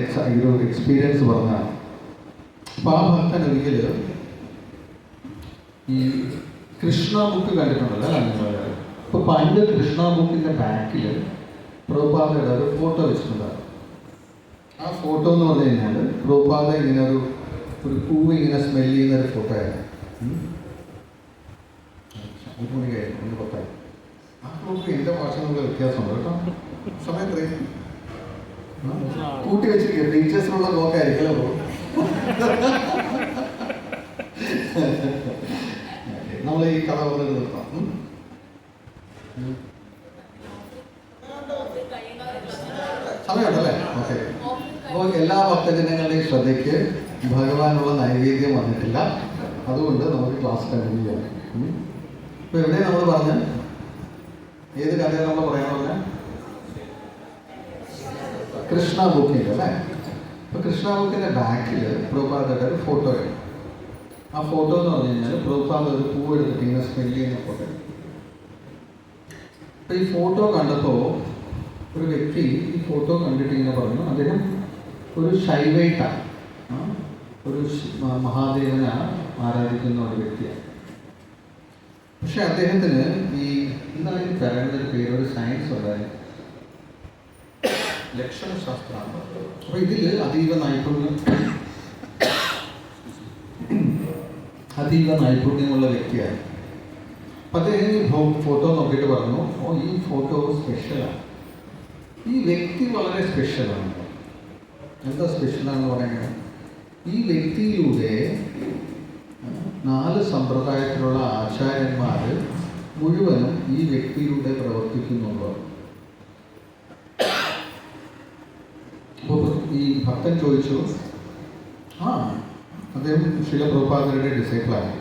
Speaker 1: ഒരു എക്സ്പീരിയൻസ് പറഞ്ഞാണ്. അപ്പോൾ ആ ഭക്തൻ ഒരിക്കൽ ഈ കൃഷ്ണ ബുക്ക് കണ്ടിട്ടുണ്ടല്ലോ അല്ലേ. അപ്പോൾ പണ്ട് കൃഷ്ണ ബുക്കിൻ്റെ ബാക്കിൽ പ്രഭുപാദയുടെ ഒരു ഫോട്ടോ വെച്ചിട്ടുണ്ടായിരുന്നു. ആ ഫോട്ടോ എന്ന് പറഞ്ഞു കഴിഞ്ഞാൽ പ്രഭുപാദ ഇങ്ങനെ ഒരു പൂവ് ഇങ്ങനെ സ്മെൽ ചെയ്യുന്ന ഒരു ഫോട്ടോ ആയിരുന്നു. ആ ഫോട്ടോ എൻ്റെ ഭാഷകളുടെ വ്യത്യാസമുണ്ട് കേട്ടോ. സമയത്ത് കൂട്ടി വെച്ചിരിക്കുക ടീച്ചേഴ്സിനുള്ള നോക്കായിരിക്കല്ലോ. നമ്മൾ ഈ കഥ വന്നിട്ട് നിർത്താം. സമയമുണ്ടല്ലേ? ഓക്കെ. അപ്പോൾ എല്ലാ ഭക്തജനങ്ങളുടെയും ശ്രദ്ധയ്ക്ക് ഭഗവാനുള്ള നൈവേദ്യം വന്നിട്ടില്ല. അതുകൊണ്ട് നമുക്ക് ക്ലാസ് കണ്ടിന്യൂ ചെയ്യാം. ഇപ്പോൾ എവിടെ നമ്മൾ പറഞ്ഞ ഏത് കഥയാണ് നമ്മൾ പറയാൻ പറഞ്ഞ കൃഷ്ണ ബുക്കിൻ്റെ അല്ലേ. അപ്പോൾ കൃഷ്ണ ബുക്കിൻ്റെ ബാക്കിൽ പ്രഭുപാദയുടെ ഒരു ഫോട്ടോ ഉണ്ട്. ആ ഫോട്ടോ എന്ന് പറഞ്ഞു കഴിഞ്ഞാൽ പ്രഭുപാദ ഒരു പൂവ് എടുത്തിട്ട് ഇങ്ങനെ സ്മെൽ ചെയ്യുന്ന ഫോട്ടോ. അപ്പോൾ ഈ ഫോട്ടോ കണ്ടപ്പോൾ ഒരു വ്യക്തി ഈ ഫോട്ടോ കണ്ടിട്ട് ഇങ്ങനെ പറഞ്ഞു അദ്ദേഹം ഒരു ശൈവൈറ്റാണ്, ഒരു മഹാദേവനെ ആരാധിക്കുന്ന ഒരു വ്യക്തിയാണ്. പക്ഷെ അദ്ദേഹത്തിന് ഈ എന്താണ് ഈ പറയുന്ന ഒരു പേര്, ഒരു സയൻസ് ഉണ്ടായിരുന്നു, ലക്ഷണശാസ്ത്രമാണ്. അപ്പോൾ ഇതിൽ അതീവ നൈപുണ്യമുള്ള വ്യക്തിയാണ്. അപ്പം അദ്ദേഹം ഈ ഫോട്ടോ നോക്കിയിട്ട് പറഞ്ഞു, ഓ ഈ ഫോട്ടോ സ്പെഷ്യലാണ്. ഈ വ്യക്തി വളരെ സ്പെഷ്യലാണ്. എന്താ സ്പെഷ്യലാണെന്ന് പറയുന്നത്? ഈ വ്യക്തിയിലൂടെ 4 സമ്പ്രദായത്തിലുള്ള ആചാര്യന്മാർ മുഴുവനും ഈ വ്യക്തിയിലൂടെ പ്രവർത്തിക്കുന്നുണ്ട്. അപ്പോൾ ഈ ഭക്തൻ ചോദിച്ചു, അദ്ദേഹം ശില പ്രഭുപാദരുടെ ഡിസൈപ്പിളാണ്.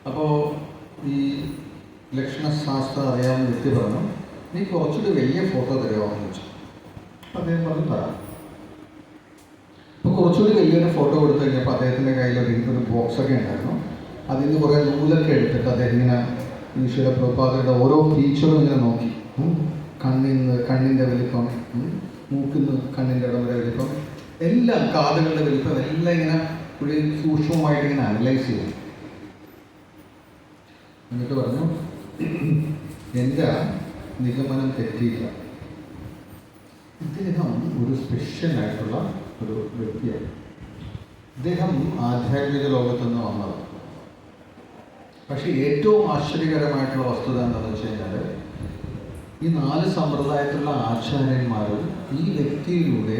Speaker 1: അപ്പോൾ ഈ ലക്ഷണശാസ്ത്രം അറിയാവുന്ന വ്യക്തി പറഞ്ഞു, നീ കുറച്ചുകൂടി വലിയ ഫോട്ടോ തരുമോ എന്ന് ചോദിച്ചു. അപ്പം അദ്ദേഹം പറഞ്ഞു തരാം. അപ്പോൾ കുറച്ചുകൂടി വലിയൊരു ഫോട്ടോ കൊടുത്തു കഴിഞ്ഞപ്പോൾ അദ്ദേഹത്തിൻ്റെ കയ്യിൽ ഒരു ബോക്സൊക്കെ ഉണ്ടായിരുന്നു. അതിൽ നിന്ന് കുറേ നൂലൊക്കെ എടുത്തിട്ട് അദ്ദേഹം ഇങ്ങനെ ഈ ശില പ്രഭുപാദരുടെ ഓരോ ഫീച്ചറും ഇങ്ങനെ നോക്കി. കണ്ണിൻ്റെ വലിപ്പം, മൂക്കിന്ന് കണ്ണിൻ്റെ ഇടം വരെ വലിപ്പം, എല്ലാം കാതുകളുടെ വലിപ്പം എല്ലാം ഇങ്ങനെ ഒരു സൂക്ഷ്മമായിട്ട് ഇങ്ങനെ അനലൈസ് ചെയ്തു. എന്നിട്ട് പറഞ്ഞു, എൻ്റെ നിഗമനം തെറ്റിയില്ല. ഇദ്ദേഹം ഒരു സ്പെഷ്യലായിട്ടുള്ള ഒരു വ്യക്തിയാണ്. ഇദ്ദേഹം ആധ്യാത്മിക ലോകത്തുനിന്ന് വന്നത്. പക്ഷേ ഏറ്റവും ആശ്ചര്യകരമായിട്ടുള്ള വസ്തുത എന്താണെന്ന് വെച്ച് കഴിഞ്ഞാൽ, ഈ 4 സമ്പ്രദായത്തിലുള്ള ആചാര്യന്മാരും ഈ വ്യക്തിയിലുണ്ട്.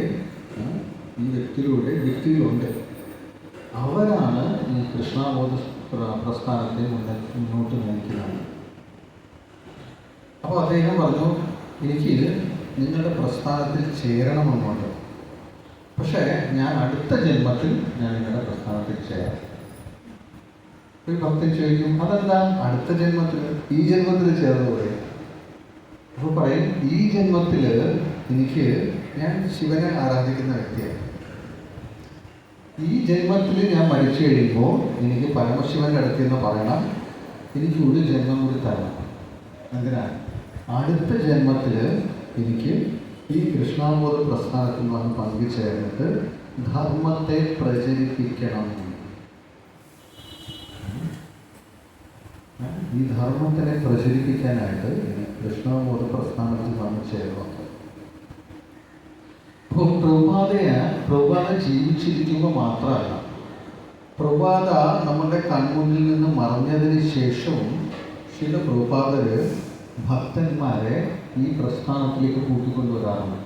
Speaker 1: അവരാണ് ഈ കൃഷ്ണബോധ പ്രസ്ഥാനത്തെ മുന്നോട്ട് നയിക്കുന്നത്. അപ്പോൾ അദ്ദേഹം പറഞ്ഞു, എനിക്ക് നിങ്ങളുടെ പ്രസ്ഥാനത്തിൽ ചേരണമെന്നുണ്ട്. പക്ഷേ ഞാൻ അടുത്ത ജന്മത്തിൽ ഞാൻ നിങ്ങളുടെ പ്രസ്ഥാനത്തിൽ ചേരാം. ഒരു ഭക്തൻ ചോദിക്കും, അതെന്താ അടുത്ത ജന്മത്തിൽ? ഈ ജന്മത്തിൽ ചേർന്നുകൂടെ? അപ്പോൾ പറയും, ഈ ജന്മത്തിൽ ഞാൻ ശിവനെ ആരാധിക്കുന്ന വ്യക്തിയാണ്. ഈ ജന്മത്തിൽ ഞാൻ മരിച്ചു കഴിയുമ്പോൾ എനിക്ക് പരമശിവൻ്റെ അടുത്ത് നിന്ന് പറയണം, എനിക്ക് ഒരു ജന്മം കൂടി തരണം. എന്തിനാണ്? അടുത്ത ജന്മത്തിൽ എനിക്ക് ഈ കൃഷ്ണബോധ പ്രസ്ഥാനത്തിൽ വന്ന് പങ്കുചേർന്നിട്ട് ധർമ്മത്തെ പ്രചരിപ്പിക്കണം. ഈ ധർമ്മത്തിനെ പ്രചരിപ്പിക്കാനായിട്ട് കൃഷ്ണബോധ പ്രസ്ഥാനത്തിൽ വന്ന് ചേരണം. അപ്പോൾ പ്രഭുപാദ ജീവിച്ചിരിക്കുമ്പോൾ മാത്രമല്ല, പ്രഭുപാദ നമ്മുടെ കൺമുന്നിൽ നിന്ന് മറഞ്ഞതിന് ശേഷവും ചില പ്രഭുപാദർ ഭക്തന്മാരെ ഈ പ്രസ്ഥാനത്തിലേക്ക് കൂട്ടിക്കൊണ്ടുവരാറുണ്ട്.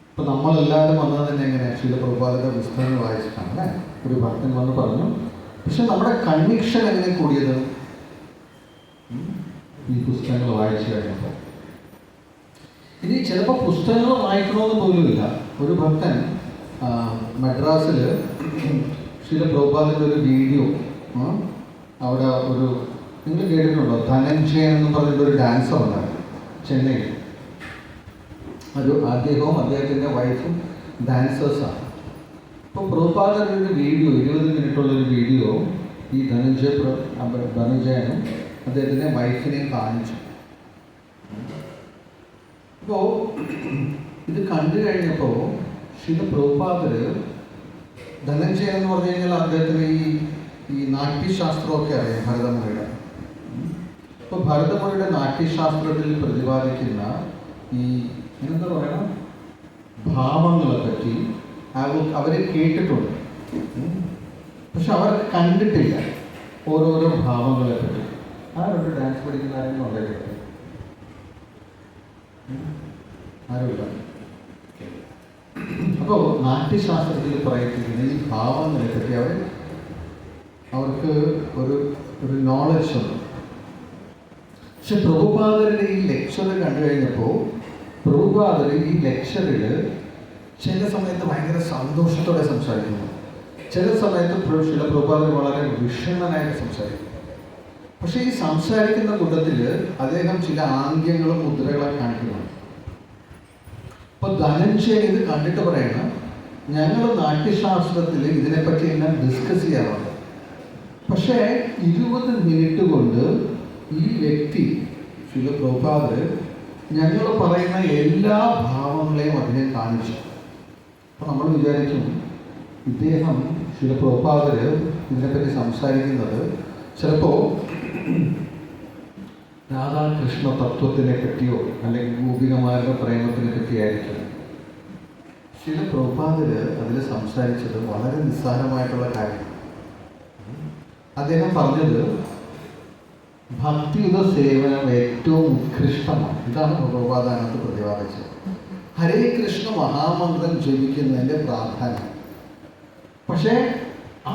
Speaker 1: ഇപ്പം നമ്മളെല്ലാവരും വന്നത് തന്നെ എങ്ങനെയാണ്? ചില പ്രഭുപാദരുടെ പുസ്തകങ്ങൾ വായിച്ചിട്ടാണ് അല്ലേ? ഒരു ഭക്തൻ വന്ന് പറഞ്ഞു, പക്ഷെ നമ്മുടെ കൺവിക്ഷൻ എങ്ങനെ കൂടിയത്? ഈ പുസ്തകങ്ങൾ വായിച്ചു കഴിഞ്ഞപ്പോൾ. ഇനി ചിലപ്പോൾ പുസ്തകങ്ങൾ വായിക്കണമെന്ന് പോലുമില്ല. ഒരു ഭക്തൻ മദ്രാസിൽ ചില പ്രഭുപാദരുടെ ഒരു വീഡിയോ, അവിടെ ഒരു, നിങ്ങൾ കേട്ടിട്ടുണ്ടോ? ധനഞ്ജയൻ എന്ന് പറഞ്ഞിട്ടൊരു ഡാൻസർ ഉണ്ടായിരുന്നു ചെന്നൈയിൽ. അദ്ദേഹവും അദ്ദേഹത്തിൻ്റെ വൈഫും ഡാൻസേഴ്സാണ്. അപ്പോൾ പ്രഭുപാദരുടെ ഒരു വീഡിയോ, 20 മിനിറ്റുള്ളൊരു വീഡിയോ ഈ ധനഞ്ജയനും അദ്ദേഹത്തിൻ്റെ വൈഫിനെയും കാണിച്ചു. അപ്പോൾ ഇത് കണ്ടു കഴിഞ്ഞപ്പോൾ ശില പ്രഭുപാദർ, ധനഞ്ജയൻ എന്ന് പറഞ്ഞു കഴിഞ്ഞാൽ അദ്ദേഹത്തിന് ഈ നാട്യശാസ്ത്രമൊക്കെ അറിയാം, ഭരതമുനിയുടെ. അപ്പോൾ ഭരതമുനിയുടെ നാട്യശാസ്ത്രത്തിൽ പ്രതിപാദിക്കുന്ന ഈ എന്താ പറയണം, ഭാവങ്ങളെ പറ്റി അവരെ കേട്ടിട്ടുണ്ട്. പക്ഷെ അവർ കണ്ടിട്ടില്ല ഓരോരോ ഭാവങ്ങളെ പറ്റി. ആരുണ്ട് ഡാൻസ് പഠിക്കുന്ന ആരെങ്കിലും ഉണ്ടെങ്കിൽ? ആരുമില്ല. അപ്പോൾ നാട്യശാസ്ത്രത്തിൽ പറയിപ്പിക്കുന്ന ഈ ഭാവങ്ങളെ പറ്റി അവർക്ക് ഒരു നോളജ് ഉണ്ട്. പക്ഷെ പ്രഭുപാദരുടെ ഈ ലെക്ചർ കണ്ടു കഴിഞ്ഞപ്പോൾ പ്രഭുപാദർ ഈ ലെക്ചറിൽ ചില സമയത്ത് ഭയങ്കര സന്തോഷത്തോടെ സംസാരിക്കുന്നു, ചില സമയത്ത് ചില പ്രഭുപാദർ വളരെ വിഷണ്ണനായിട്ട് സംസാരിക്കുന്നു. പക്ഷേ ഈ സംസാരിക്കുന്ന കൂട്ടത്തിൽ അദ്ദേഹം ചില ആംഗ്യങ്ങളും മുദ്രകളൊക്കെ കാണിക്കുന്നുണ്ട്. അപ്പോൾ ധനഞ്ജയൻ ഇത് കണ്ടിട്ട് പറയണം, ഞങ്ങൾ നാട്യശാസ്ത്രത്തിൽ ഇതിനെപ്പറ്റി എല്ലാം ഡിസ്കസ് ചെയ്യാറുണ്ട്, പക്ഷേ 20 മിനിറ്റ് കൊണ്ട് ഈ വ്യക്തി ശില പ്രഭുപാദർ ഞങ്ങൾ പറയുന്ന എല്ലാ ഭാവങ്ങളെയും അദ്ദേഹം കാണിച്ചു. അപ്പോൾ നമ്മൾ വിചാരിക്കും, ഇദ്ദേഹം ശില പ്രഭുപാദർ ഇതിനെപ്പറ്റി സംസാരിക്കുന്നത് ചിലപ്പോൾ രാധാകൃഷ്ണ തത്വത്തിനെ പറ്റിയോ അല്ലെങ്കിൽ ഗോപികമാരുടെ പ്രേമത്തിനെ പറ്റിയായിരിക്കും. ശില പ്രഭുപാദർ അതിൽ സംസാരിച്ചത് വളരെ നിസ്സാരമായിട്ടുള്ള കാര്യം. അദ്ദേഹം പറഞ്ഞത്, ഭക്തിയുത സേവനം ഏറ്റവും ഉത്കൃഷ്ടമാണ്. ഇതാണ് പ്രഭുപാദാനത്ത് പ്രതിപാദിച്ചത്. ഹരേ കൃഷ്ണ മഹാമന്ത്രം ജപിക്കുന്നതിൻ്റെ പ്രാധാന്യം. പക്ഷേ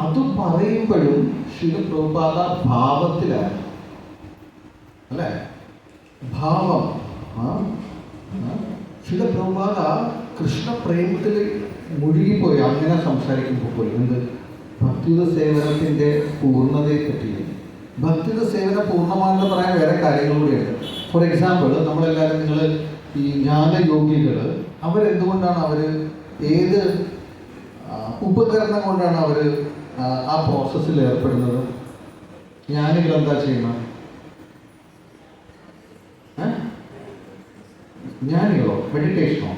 Speaker 1: അത് പറയുമ്പോഴും ശ്രീ പ്രഭുപാദ ഭാവത്തിലാണ്, അല്ലേ? ഭാവം. ശ്രീ പ്രഭുപാദ കൃഷ്ണപ്രേമത്തിൽ മുഴുകിപ്പോയി അങ്ങനെ സംസാരിക്കുമ്പോൾ പോലും. എന്ത്? ഭക്തിയുത സേവനത്തിൻ്റെ പൂർണ്ണതയെ പറ്റിയും. ഭക്തിയുത സേവനം പൂർണ്ണമാണെന്ന് പറയാൻ വേറെ കാര്യങ്ങൾ കൂടിയുണ്ട്. ഫോർ എക്സാമ്പിൾ, നമ്മളെല്ലാവരും, നിങ്ങൾ ഈ ജ്ഞാനയോഗികൾ, അവരെന്തുകൊണ്ടാണ് അവർ, ഏത് ഉപകരണം കൊണ്ടാണ് അവർ ആ പ്രോസസ്സിൽ ഏർപ്പെടുന്നത്? ജ്ഞാനികൾ എന്താ ചെയ്യുന്നത്? ജ്ഞാനികളോ മെഡിറ്റേഷനോ?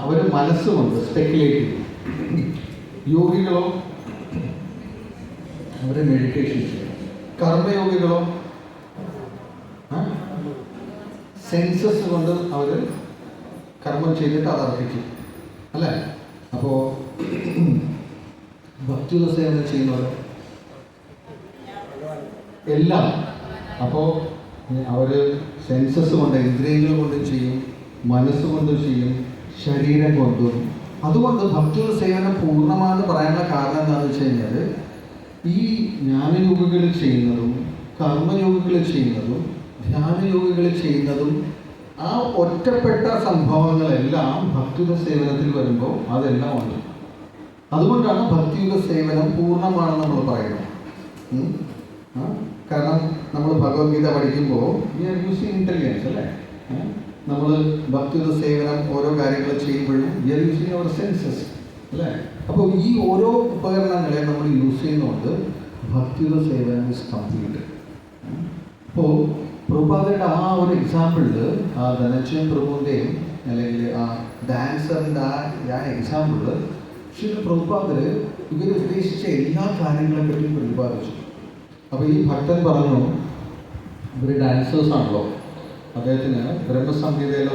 Speaker 1: അവർ മനസ്സുകൊണ്ട് സ്പെക്കുലേറ്റ് ചെയ്യും. യോഗികളോ അവർ മെഡിറ്റേഷൻ ചെയ്യും. കർമ്മയോഗികളോ സെൻസസ് കൊണ്ട് അവർ കർമ്മം ചെയ്തിട്ട് അത് അർപ്പിക്കും, അല്ലേ? അപ്പോൾ ഭക്തിയുത സേവനം ചെയ്യുന്നവർ എല്ലാം, അപ്പോൾ അവർ സെൻസസ് കൊണ്ട്, ഇന്ദ്രിയങ്ങൾ കൊണ്ടും ചെയ്യും, മനസ്സുകൊണ്ടും ചെയ്യും, ശരീരം കൊണ്ടും. അതുകൊണ്ട് ഭക്തിയുത സേവനം പൂർണ്ണമാണെന്ന് പറയാനുള്ള കാരണം എന്താണെന്ന് വെച്ച് കഴിഞ്ഞാൽ, ഈ ജ്ഞാനയോഗികൾ ചെയ്യുന്നതും കർമ്മയോഗികൾ ചെയ്യുന്നതും ധ്യാനയോഗികൾ ചെയ്യുന്നതും ആ ഒറ്റപ്പെട്ട സംഭവങ്ങളെല്ലാം ഭക്തിയുത സേവനത്തിൽ വരുമ്പോൾ അതെല്ലാം ഉണ്ട്. അതുകൊണ്ടാണ് ഭക്തിയുത സേവനം പൂർണ്ണമാണെന്ന് നമ്മൾ പറയുന്നത്. കാരണം നമ്മൾ ഭഗവത്ഗീത പഠിക്കുമ്പോൾ വി ആർ യൂസിങ് ഇൻ്റലിജൻസ്, അല്ലേ? നമ്മൾ ഭക്തിയുത സേവനം ഓരോ കാര്യങ്ങൾ ചെയ്യുമ്പോഴും we are using our senses, അല്ലേ? അപ്പോൾ ഈ ഓരോ ഉപകരണങ്ങളെ നമ്മൾ യൂസ് ചെയ്യുന്നതുകൊണ്ട് ഭക്തിയുത സേവനം ഇസ് കംപ്ലീറ്റ്. അപ്പോൾ പ്രഭുപാദയുടെ ആ ഒരു എക്സാമ്പിളിൽ, ആ ധനഞ്ജയൻ പ്രഭുവിൻ്റെയും അല്ലെങ്കിൽ ആ ഡാൻസറിൻ്റെ ആ എക്സാമ്പിളിൽ ശ്രീ പ്രഭുപാദർ ഇവർ ഉദ്ദേശിച്ച എല്ലാ കാര്യങ്ങളെ പറ്റിയും പ്രതിപാദിച്ചു. അപ്പോൾ ഈ ഭക്തൻ പറഞ്ഞു, ഇവർ ഡാൻസേഴ്സാണല്ലോ, അദ്ദേഹത്തിന് ബ്രഹ്മസംഹിതയിലെ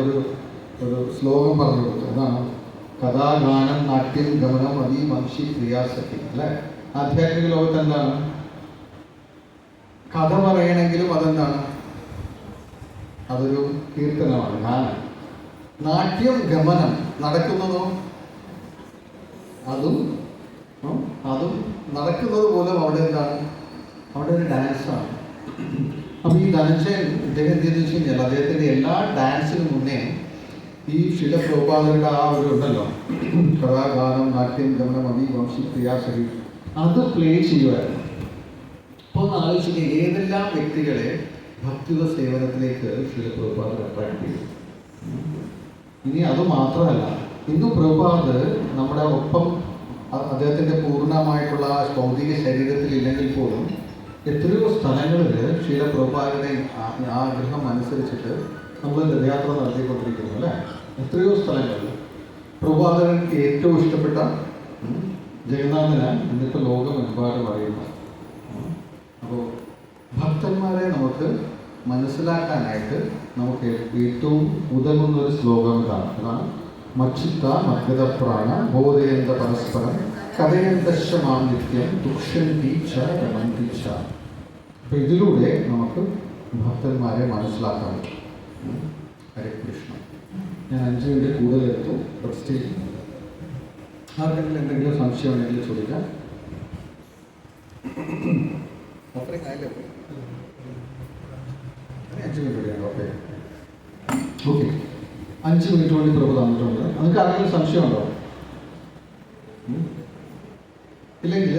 Speaker 1: ഒരു ശ്ലോകം പറഞ്ഞു കൊടുത്തു. അതാണ് കഥാഗാനം നാട്യം ഗമനം അതി വംശി ക്രിയാസക്തി, അല്ലേ? ആധ്യാത്മിക ലോകത്ത് എന്താണ്? കഥ പറയണമെങ്കിലും അതെന്താണ്? അതൊരു കീർത്തനമാണ്, ഗാനം. നാട്യം ഗമനം നടക്കുന്നതോ അതും നടക്കുന്നത് പോലും അവിടെ എന്താണ്? അവിടെ ഒരു ഡാൻസാണ്. അപ്പോൾ ഈ ധനഞ്ജയൻ ഇദ്ദേഹം എന്തെന്ന് വെച്ച് കഴിഞ്ഞാൽ അദ്ദേഹത്തിൻ്റെ എല്ലാ ഡാൻസിന് മുന്നേ ഈ ശില പ്രഭുപാദരുടെ ആ ഒരു ഉണ്ടല്ലോ, കഥാഗാനം നാട്യം ഗമനം അതി വംശി ക്രിയാസരി, അത് പ്ലേ ചെയ്യുമായിരുന്നു. അപ്പോൾ ഒന്ന് ആലോചിക്കുക, ഏതെല്ലാം വ്യക്തികളെ ഭക്തിയുത സേവനത്തിലേക്ക് ശില പ്രഭുപാദർ അട്രാക്ട് ചെയ്തു. ഇനി അത് മാത്രമല്ല, ഇന്ന് പ്രഭുപാദ് നമ്മുടെ ഒപ്പം അദ്ദേഹത്തിൻ്റെ പൂർണ്ണമായിട്ടുള്ള ഭൗതിക ശരീരത്തിൽ ഇല്ലെങ്കിൽ പോലും എത്രയോ സ്ഥലങ്ങളിൽ ശീല പ്രഭുപാദരുടെ ആഗ്രഹം അനുസരിച്ചിട്ട് നമ്മൾ രഥയാത്ര നടത്തിക്കൊണ്ടിരിക്കുന്നു, അല്ലേ? എത്രയോ സ്ഥലങ്ങളിൽ പ്രഭുപാദർക്ക് ഏറ്റവും ഇഷ്ടപ്പെട്ട ജഗന്നാഥന് ഇന്നിപ്പോൾ ലോകമെമ്പാടും അറിയുന്നു. അപ്പോൾ ഭക്തന്മാരെ നമുക്ക് മനസ്സിലാക്കാനായിട്ട് നമുക്ക് ഏറ്റവും ഉതകുന്ന ഒരു ശ്ലോകം ഇതാണ്. അതാണ് മച്ചിത്ത മദ്ഗത പ്രാണ ബോധയന്ത പരസ്പരം കഥയന്തശ മാനിത്യം ദുഷ്യന്തി ച രമന്തി ച. അപ്പം ഇതിലൂടെ നമുക്ക് ഭക്തന്മാരെ മനസ്സിലാക്കാൻ പറ്റും. ഹരേ കൃഷ്ണ. ഞാൻ 5 മിനിറ്റ് കൂടുതൽ എടുത്തു. സ്റ്റേജ് ആർക്കെങ്കിലും എന്തെങ്കിലും സംശയം ഉണ്ടെങ്കിൽ ചോദിക്കാം. അത്രയും കാര്യം 5 മിനിറ്റ് കൂടിയാണ്. ഓക്കെ 5 മിനിറ്റ് കൊണ്ട് പ്രഭു തന്നിട്ടുണ്ട്. നിങ്ങൾക്ക് ആർക്കെങ്കിലും സംശയമുണ്ടോ? ഇല്ലെങ്കിൽ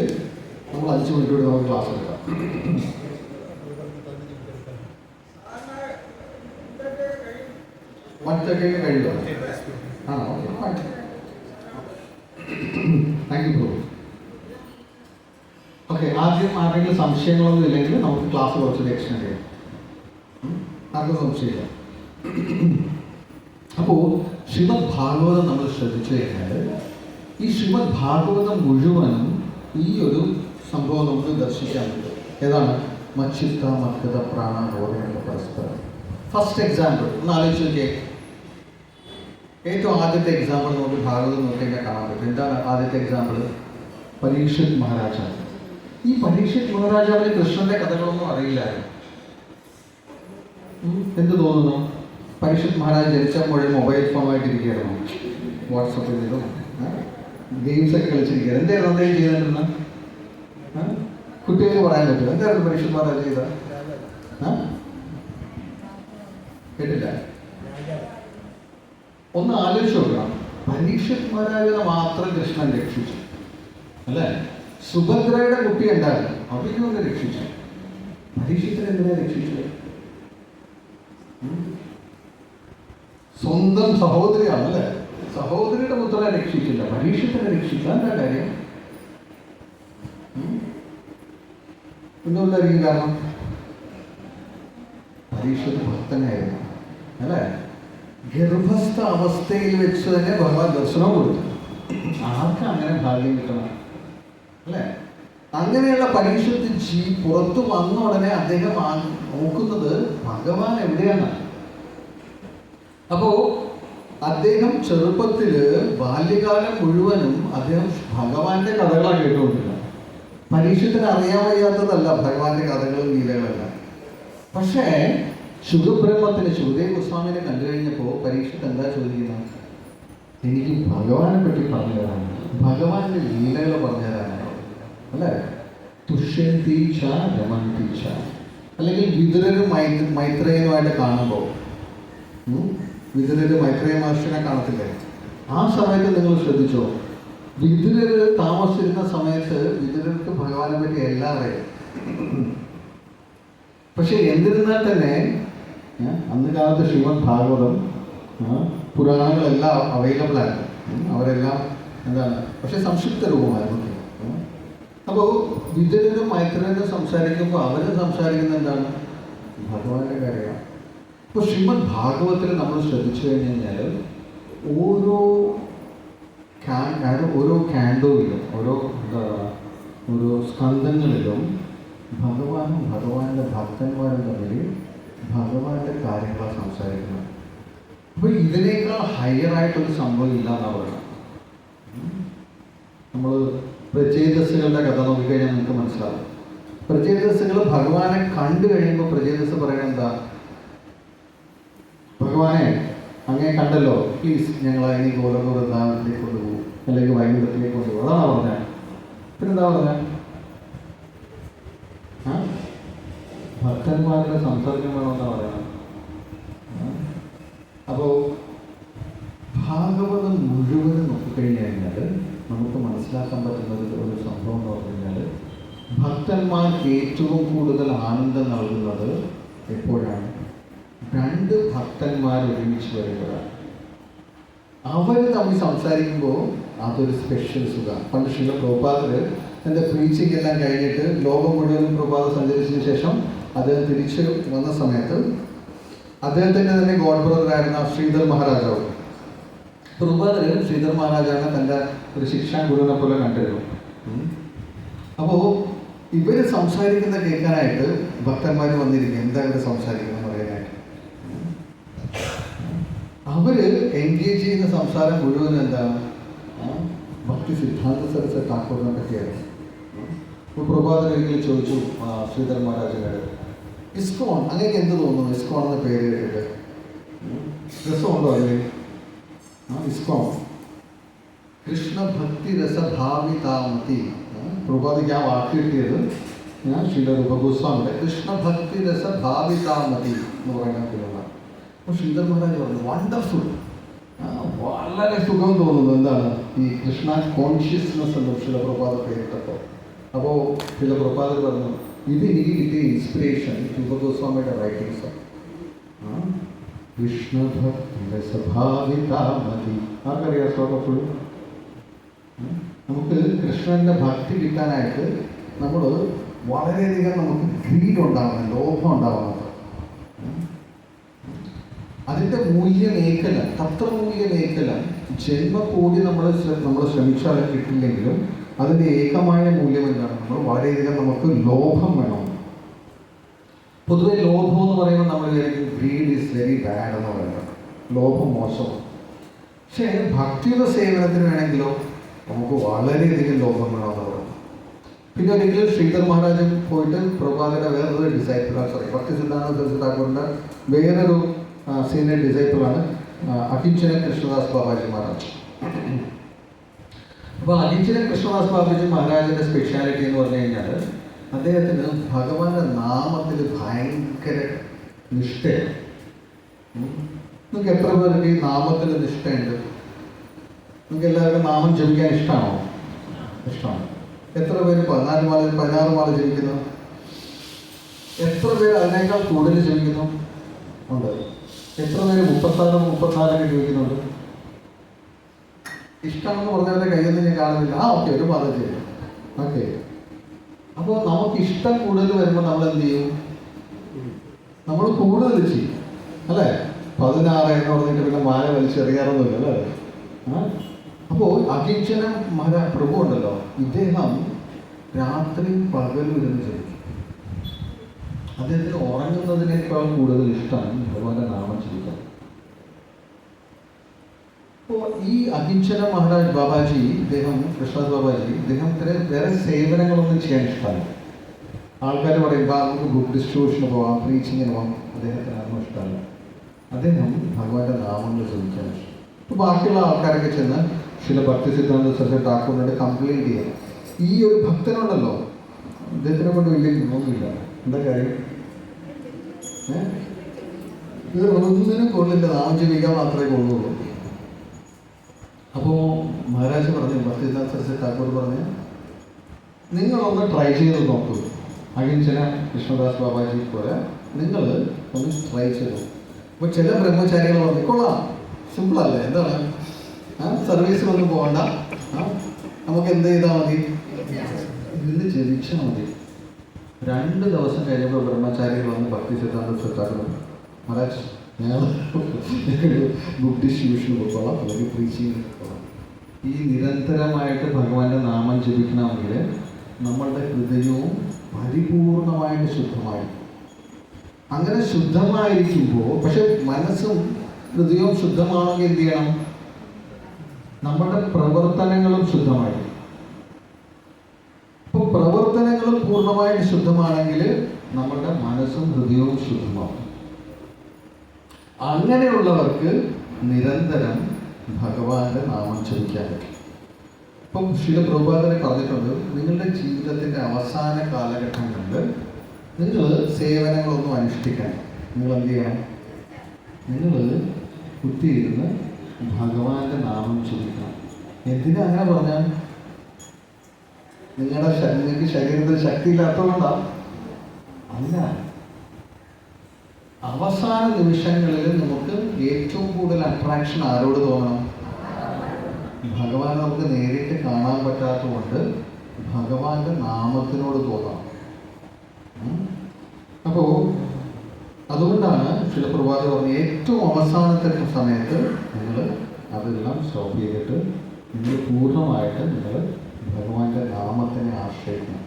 Speaker 1: നമ്മൾ 5 മിനിറ്റ് കൂടി നമുക്ക് ക്ലാസ് എടുക്കാം. കഴിയുമോ? ആണോ? ഓക്കെ, താങ്ക് യു പ്രഭു. ഓക്കെ, ആദ്യം ആരെങ്കിലും സംശയങ്ങളൊന്നും ഇല്ലെങ്കിൽ നമുക്ക് ക്ലാസ് കുറച്ചുകൂടി എക്സ്റ്റെൻഡ് ചെയ്യാം. ആർക്കും സംശയമില്ല. അപ്പോൾ ശ്രീമദ് ഭാഗവതം നമ്മൾ ശ്രദ്ധിച്ചു കഴിഞ്ഞാൽ ഈ ശ്രീമദ് ഭാഗവതം മുഴുവനും ഈ ഒരു സംഭവം നമുക്ക് ദർശിക്കാൻ പറ്റും. ഏതാണ്? മച്ചിത്ത മദ്ഗത പ്രാണ ബോധയന്ത പരസ്പരം. ഫസ്റ്റ് എക്സാമ്പിൾ ഒന്ന് ആലോചിച്ച് നോക്കിയേ. ഏറ്റവും ആദ്യത്തെ എക്സാമ്പിൾ നമുക്ക് ഭാഗവതം നോക്കിയാൽ കാണാൻ പറ്റും. എന്താണ് ആദ്യത്തെ എക്സാമ്പിൾ? പരീക്ഷിത് മഹാരാജാണ്. ഈ പരീക്ഷിത് മഹാരാജാവിന് കൃഷ്ണന്റെ കഥകളൊന്നും അറിയില്ലായിരുന്നു. എന്ത് തോന്നുന്നു? പരീക്ഷിത് മഹാരാജ് ജനിച്ചപ്പോൾ മൊബൈൽ ഫോണായിട്ടിരിക്കുകയായിരുന്നു, വാട്സപ്പ് ചെയ്തതും ഗെയിംസൊക്കെ കളിച്ചിരിക്കുക. എന്തായിരുന്നു അദ്ദേഹം ചെയ്തിരുന്നത്? കുട്ടികൾക്ക് പറയാൻ പറ്റില്ല. എന്തായിരുന്നു പരീക്ഷിത് മഹാരാജ് ചെയ്ത? കേട്ടില്ല. ഒന്ന് ആലോചിച്ച് നോക്കണം. പരീക്ഷിത് മഹാരാജനെ മാത്രം കൃഷ്ണൻ രക്ഷിച്ചു അല്ലേ? സുഭദ്രയുടെ കുട്ടി ഉണ്ടായിരുന്നു, അവരൊന്ന് രക്ഷിച്ചു. പരീക്ഷിത്തിനെ എന്തിനാ രക്ഷിച്ചത്? സ്വന്തം സഹോദരിയാണ് അല്ലേ? സഹോദരിയുടെ പുത്രനെ രക്ഷിച്ചില്ല, പരീക്ഷിത്തിനെ രക്ഷിക്കാൻ എന്താ കാര്യം? എന്തുകൊണ്ടായിരിക്കും കാരണം? പരീക്ഷിത് ഭക്തനായിരുന്നു അല്ലേ? ഗർഭസ്ഥ അവസ്ഥയിൽ വെച്ച് തന്നെ ഭഗവാൻ ദർശനം കൊടുത്തു. ആർക്കും അങ്ങനെ ഭാഗ്യം കിട്ടണം അല്ലേ? അങ്ങനെയുള്ള പരീക്ഷത്തിൽ പുറത്തു വന്ന ഉടനെ അദ്ദേഹം നോക്കുന്നത് ഭഗവാൻ എവിടെയാണ്. അപ്പോ അദ്ദേഹം ചെറുപ്പത്തില് ബാല്യകാലം മുഴുവനും അദ്ദേഹം ഭഗവാന്റെ കഥകളാണ് കേട്ടുകൊണ്ടിരുന്നത്. പരീക്ഷത്തിന് അറിയാൻ വയ്യാത്തതല്ല ഭഗവാന്റെ കഥകളും ലീലകളല്ല. പക്ഷേ ശുദ്ധബ്രഹ്മത്തിന് ശുദ്ധദേവ് ഗോസ്വാമിനെ കണ്ടു കഴിഞ്ഞപ്പോൾ പരീക്ഷത്ത് എന്താ ചോദിക്കുന്നത്? എനിക്ക് ഭഗവാനെ പറ്റി പറഞ്ഞു തരാനാണ്, ഭഗവാന്റെ ലീലകൾ പറഞ്ഞു തരാനാണ് അല്ലേ? തുഷ്യന്തീച്ച രമന്തീച്ച. അല്ലെങ്കിൽ വിതുരരും മൈത്രേയനുമായിട്ട് കാണുമ്പോൾ, വിതുരര് മൈത്രേയ മഹർഷിനെ കാണത്തില്ലേ? ആ സമയത്ത് നിങ്ങൾ ശ്രദ്ധിച്ചോ, വിതുരര് താമസിച്ചിരുന്ന സമയത്ത് വിതുരർക്ക് ഭഗവാനെ പറ്റി എല്ലാം അറിയാം. പക്ഷെ എന്നിരുന്നാൽ തന്നെ അന്ന് കാലത്ത് ശ്രീമദ് ഭാഗവതം പുരാണങ്ങളെല്ലാം അവൈലബിൾ ആയിരുന്നു, അവരെല്ലാം എന്താണ്, പക്ഷെ സംക്ഷിപ്ത രൂപമായിരുന്നു. അപ്പോൾ വിതുരനും മൈത്രേയനും സംസാരിക്കുമ്പോൾ അവർ സംസാരിക്കുന്നത് എന്താണ്? ഭഗവാന്റെ കാര്യമാണ്. ഇപ്പോൾ ശ്രീമദ് ഭാഗവത്തിൽ നമ്മൾ ശ്രദ്ധിച്ചു കഴിഞ്ഞ് കഴിഞ്ഞാൽ ഓരോ കാൻഡോയിലും ഓരോ സ്കന്ധങ്ങളിലും ഭഗവാനും ഭഗവാന്റെ ഭക്തന്മാരും തമ്മിൽ ഭഗവാന്റെ കാര്യങ്ങളാണ് സംസാരിക്കുന്നത്. അപ്പോൾ ഇതിനേക്കാൾ ഹയറായിട്ടൊരു സംഭവം ഇല്ല എന്നാണ് പറയുന്നത്. നമ്മൾ പ്രചേതസ്സുകളുടെ കഥ നോക്കിക്കഴിഞ്ഞാൽ നമുക്ക് മനസ്സിലാവും. പ്രചേതസ്സുകൾ ഭഗവാനെ കണ്ടു കഴിയുമ്പോൾ പ്രചേതസ് പറയുന്നത് എന്താ? ഭഗവാനെ അങ്ങേ കണ്ടല്ലോ, പ്ലീസ് ഞങ്ങളെ ഇനി ഗോലോക വൃന്ദാവനത്തിലേക്ക് കൊണ്ടുപോകും, അല്ലെങ്കിൽ വൈകുണ്ഠത്തിലേക്ക് കൊണ്ടുപോകും. അതാണോ പറഞ്ഞത്? പിന്നെന്താ പറഞ്ഞത്? ഭക്തന്മാരുടെ സംസർഗം വേണമെന്നാണ് പറയുന്നത്. അപ്പോൾ ഭാഗവതം മുഴുവനും നോക്കിക്കഴിഞ്ഞു കഴിഞ്ഞാൽ നമുക്ക് മനസ്സിലാക്കാൻ പറ്റുന്ന ഒരു സംഭവം എന്ന് പറഞ്ഞു കഴിഞ്ഞാൽ ഭക്തന്മാർക്ക് ഏറ്റവും കൂടുതൽ ആനന്ദം നൽകുന്നത് എപ്പോഴാണ്? രണ്ട് ഭക്തന്മാർ ഒരുമിച്ച് വരുമ്പോഴാണ്. അവർ തമ്മിൽ സംസാരിക്കുമ്പോൾ അതൊരു സ്പെഷ്യൽ സുഖമാണ്. പണ്ട് ശ്രീല പ്രഭുപാദർ എൻ്റെ പ്രീച്ചിങ് എല്ലാം കഴിഞ്ഞിട്ട് ലോകം മുഴുവനും പ്രഭുപാദ സഞ്ചരിച്ചതിന് ശേഷം അദ്ദേഹം തിരിച്ച് വന്ന സമയത്ത് അദ്ദേഹത്തിൻ്റെ തന്നെ ഗോഡ് ബ്രദറായിരുന്ന ശ്രീധർ മഹാരാജാവ്, പ്രഭുപാദർ ശ്രീധർ മഹാരാജാവിനെ തൻ്റെ ഒരു ശിക്ഷാ ഗുരുവിനെ പോലെ കണ്ടിരുന്നു. അപ്പോൾ ഇവർ സംസാരിക്കുന്ന കേൾക്കാനായിട്ട് ഭക്തന്മാർ വന്നിരിക്കും, എന്താ ഇവർ സംസാരിക്കുന്നത് പറയാനായിട്ട്. അവർ എൻഗേജ് ചെയ്യുന്ന സംസാരം മുഴുവൻ എന്താണ്? ഭക്തി സിദ്ധാന്ത സരസ്വതി ഠാക്കൂറിനെ പറ്റിയാണ്. അപ്പോൾ പ്രഭാതൻ ഒരിക്കലും ചോദിച്ചു ശ്രീധർ മഹാരാജനോട്, ഇസ്കോൺ അങ്ങനെ എന്ത് തോന്നുന്നു? ഇസ്കോൺ എന്ന പേര് കേട്ടിട്ട് രസമുണ്ടോ അതിൽ? ഇസ്കോൺ കൃഷ്ണ ഭക്തി രസഭാവിതാമതി. പ്രഭാതിക്ക് ആ വാക്ക് കിട്ടിയത് ശ്രീല രൂപഗോസ്വാമിയുടെ കൃഷ്ണ ഭക്തി രസഭാവിതാമതി എന്ന് പറയുന്ന പേരാണ്. അപ്പോൾ ശ്രീധർ മഹാരാജ് പറഞ്ഞു വണ്ടർഫുൾ, വളരെ സുഖം തോന്നുന്നു. എന്താണ് ഈ കൃഷ്ണ കോൺഷ്യസ്നെസ് എന്ന് ശ്രീല പ്രഭാത പേരിട്ടപ്പോൾ. അപ്പോൾ ശ്രീല പ്രഭാതർ പറഞ്ഞു ഇത് എനിക്ക് കിട്ടിയ ഇൻസ്പിറേഷൻ രൂപഗോസ്വാമിയുടെ റൈറ്റിങ്സാണ്. കൃഷ്ണ ഭക്തി രസഭാവിതാമതി. ആർക്കറിയാം ശ്ലോകം ഫുൾ? നമുക്ക് കൃഷ്ണൻ്റെ ഭക്തി കിട്ടാനായിട്ട് നമ്മൾ വളരെയധികം നമുക്ക് ഗ്രീഡ് ഉണ്ടാവണം, ലോഭം ഉണ്ടാവണം. അതിൻ്റെ മൂല്യമേഖല, തത്വമൂല്യമേഖല ജന്മകൂടി നമ്മൾ ശ്രമിച്ചാൽ കിട്ടില്ലെങ്കിലും അതിൻ്റെ ഏകമായ മൂല്യം എന്താണ്? നമ്മൾ വളരെയധികം നമുക്ക് ലോഭം വേണം. പൊതുവെ ലോഭം എന്ന് പറയുമ്പോൾ നമ്മൾ വിചാരിക്കും ഗ്രീഡ് ഈസ് വെരി ബാഡ് എന്ന് പറയുന്നത്, ലോഭം മോശമാണ്. പക്ഷേ ഭക്തിയുടെ സേവനത്തിന് വേണമെങ്കിലോ നമുക്ക് വളരെയധികം ലോഭം വേണമെന്ന് പറയുന്നത്. പിന്നെ ഒരിക്കലും ശ്രീധർ മഹാരാജൻ പോയിട്ട് പ്രഭുപാദയുടെ വേറൊരു ഡിസൈപ്പിളാണ്, ഭക്തി സിദ്ധാന്ത സരസ്വതി ഠാക്കൂറിൻ്റെ വേറൊരു സീനിയർ ഡിസൈപ്പിളാണ് അകിഞ്ചന കൃഷ്ണദാസ് ബാബാജി മഹാരാജ്. അപ്പോൾ അകിഞ്ചന കൃഷ്ണദാസ് ബാബാജി മഹാരാജിൻ്റെ സ്പെഷ്യാലിറ്റി എന്ന് പറഞ്ഞു കഴിഞ്ഞാൽ അദ്ദേഹത്തിന് ഭഗവാന്റെ നാമത്തിൽ ഭയങ്കര നിഷ്ഠയാണ്. നിങ്ങൾക്ക് എത്ര പേർക്ക് ഈ നാമത്തിൽ നിഷ്ഠയുണ്ട്? നിങ്ങൾക്ക് എല്ലാവർക്കും നാമം ജപിക്കാൻ ഇഷ്ടമാണോ? ഇഷ്ടമാണ്. എത്ര പേര് 16 മാല ജപിക്കുന്നു? എത്ര പേര് അതിനേക്കാൾ കൂടുതൽ ജപിക്കുന്നു? ഉണ്ട്. എത്ര പേര് 34 ജപിക്കുന്നുണ്ട്? ഇഷ്ടമെന്ന് പറഞ്ഞവരുടെ കയ്യൊന്നും ഞാൻ കാണുന്നില്ല. ഓക്കെ, ഒരു മാല ചെയ്യും. ഓക്കെ, അപ്പോൾ നമുക്ക് ഇഷ്ടം കൂടുതൽ വരുമ്പോൾ നമ്മൾ എന്ത് ചെയ്യും? നമ്മൾ കൂടുതൽ ചെയ്യും, അല്ലേ? 16 എന്ന് പറഞ്ഞിട്ട് പിന്നെ മാല വലിച്ചെറിയാറൊന്നുമില്ല, അല്ലേ? അപ്പോൾ അകിഞ്ചന പ്രഭു ഉണ്ടല്ലോ, ഇദ്ദേഹം രാത്രി പകലും ഇരുന്ന് ജപിക്കും. അദ്ദേഹത്തിന് ഉറങ്ങുന്നതിനേക്കാൾ കൂടുതൽ ഇഷ്ടമാണ് ഭഗവാന്റെ നാമം ജപിക്കാൻ. അപ്പോൾ ഈ അകിഞ്ചന മഹാരാജ് ബാബാജി, ഇദ്ദേഹം കൃഷ്ണദാസ് ബാബാജി, ഇദ്ദേഹത്തിന് വേറെ സേവനങ്ങളൊന്നും ചെയ്യാൻ ഇഷ്ടമല്ല. ആൾക്കാർ പറയും നമുക്ക് ബുക്ക് ഡിസ്ട്രിബ്യൂഷന് പോവാം, പ്രീച്ചിങ്ങിന് പോവാം. അദ്ദേഹത്തിന് അതൊന്നും ഇഷ്ടമല്ല. അദ്ദേഹം ഭഗവാന്റെ നാമങ്ങൾ ജപിക്കാൻ ഇഷ്ടം. അപ്പോൾ ബാക്കിയുള്ള ആൾക്കാരൊക്കെ ചെന്ന് ചില ഭക്തി സിദ്ധാന്ത സരസ്വതി ഠാക്കൂറിനോട് കംപ്ലയിൻറ്റ് ചെയ്യാം. ഈ ഒരു ഭക്തനുണ്ടല്ലോ, അദ്ദേഹത്തിനെ കൊണ്ട് വലിയ ഗുണമൊന്നുമില്ല. എന്താ കാര്യം? ഇത് ഒന്നിനും കൊള്ളില്ല, നാമം ജപിക്കാൻ മാത്രമേ കൊള്ളുള്ളൂ. അപ്പോൾ മഹാരാജ് പറഞ്ഞു, ഭക്തി സിദ്ധാന്ത സരസ്വതി ഠാക്കൂർ പറഞ്ഞു, നിങ്ങളൊന്ന് ട്രൈ ചെയ്ത് നോക്കൂ. അകിഞ്ചന കൃഷ്ണദാസ് ബാബാജി പോലെ നിങ്ങൾ ഒന്ന് ട്രൈ ചെയ്തു. അപ്പോൾ ചില ബ്രഹ്മചാരികൾ പറഞ്ഞു, കൊള്ളാം, സിമ്പിളല്ലേ, എന്താണ് സർവീസിനൊന്നും പോകണ്ട, നമുക്ക് എന്ത് ചെയ്താൽ മതി, ഇതിൽ ജപിച്ചാൽ മതി. 2 ദിവസം കഴിഞ്ഞപ്പോൾ ബ്രഹ്മചാരികൾ വന്ന് ഭക്തി സിദ്ധാന്ത സരസ്വതി മഹാരാജ്, ഞങ്ങൾ ബുക്ക് ഡിസ്ട്രിബ്യൂഷന് പോയിക്കോളാം, അല്ലെങ്കിൽ പ്രീച്ചിങ്ങിന് പോയിക്കോളാം. ഈ നിരന്തരമായിട്ട് ഭഗവാന്റെ നാമം ജപിക്കണമെങ്കിൽ നമ്മളുടെ ഹൃദയവും പരിപൂർണമായിട്ട് ശുദ്ധമായി. അങ്ങനെ ശുദ്ധമായിരിക്കുമ്പോൾ, പക്ഷെ മനസ്സും ഹൃദയവും ശുദ്ധമാണെങ്കിൽ എന്ത് ചെയ്യണം? നമ്മുടെ പ്രവർത്തനങ്ങളും ശുദ്ധമായി. അപ്പോൾ പ്രവർത്തനങ്ങളും പൂർണ്ണമായിട്ട് ശുദ്ധമാണെങ്കിൽ നമ്മുടെ മനസ്സും ഹൃദയവും ശുദ്ധമാവും. അങ്ങനെയുള്ളവർക്ക് നിരന്തരം ഭഗവാന്റെ നാമം ജപിക്കാൻ പറ്റും. ഇപ്പം ശ്രീല പ്രഭുപാദനെ പറഞ്ഞിട്ടുണ്ട്, നിങ്ങളുടെ ജീവിതത്തിൻ്റെ അവസാന കാലഘട്ടങ്ങളിൽ നിങ്ങൾ സേവനങ്ങളൊന്നും അനുഷ്ഠിക്കണം. നിങ്ങൾ എന്ത് ചെയ്യണം? നിങ്ങൾ കുത്തിയിരുന്ന് ഭഗവാന്റെ നാമം ജപിക്കണം. എന്തിനാ അങ്ങനെ പറഞ്ഞാൽ? നിങ്ങൾക്ക് ശരീരത്തിൽ ശക്തി ഇല്ലാത്തതുകൊണ്ടാണ്. അല്ല, അവസാന നിമിഷങ്ങളിൽ നമുക്ക് ഏറ്റവും കൂടുതൽ അട്രാക്ഷൻ ആരോട് തോന്നണം? ഭഗവാൻ നമുക്ക് നേരിട്ട് കാണാൻ പറ്റാത്തതുകൊണ്ട് ഭഗവാന്റെ നാമത്തിനോട് തോന്നാം. അപ്പോൾ അതുകൊണ്ടാണ് ചില പ്രഭാത പറഞ്ഞ ഏറ്റവും അവസാനത്തെ സമയത്ത് നിങ്ങൾ അതെല്ലാം സ്റ്റോപ്പ് ചെയ്തിട്ട് നിങ്ങൾ പൂർണ്ണമായിട്ട് നിങ്ങൾ ഭഗവാന്റെ നാമത്തിനെ ആശ്രയിക്കണം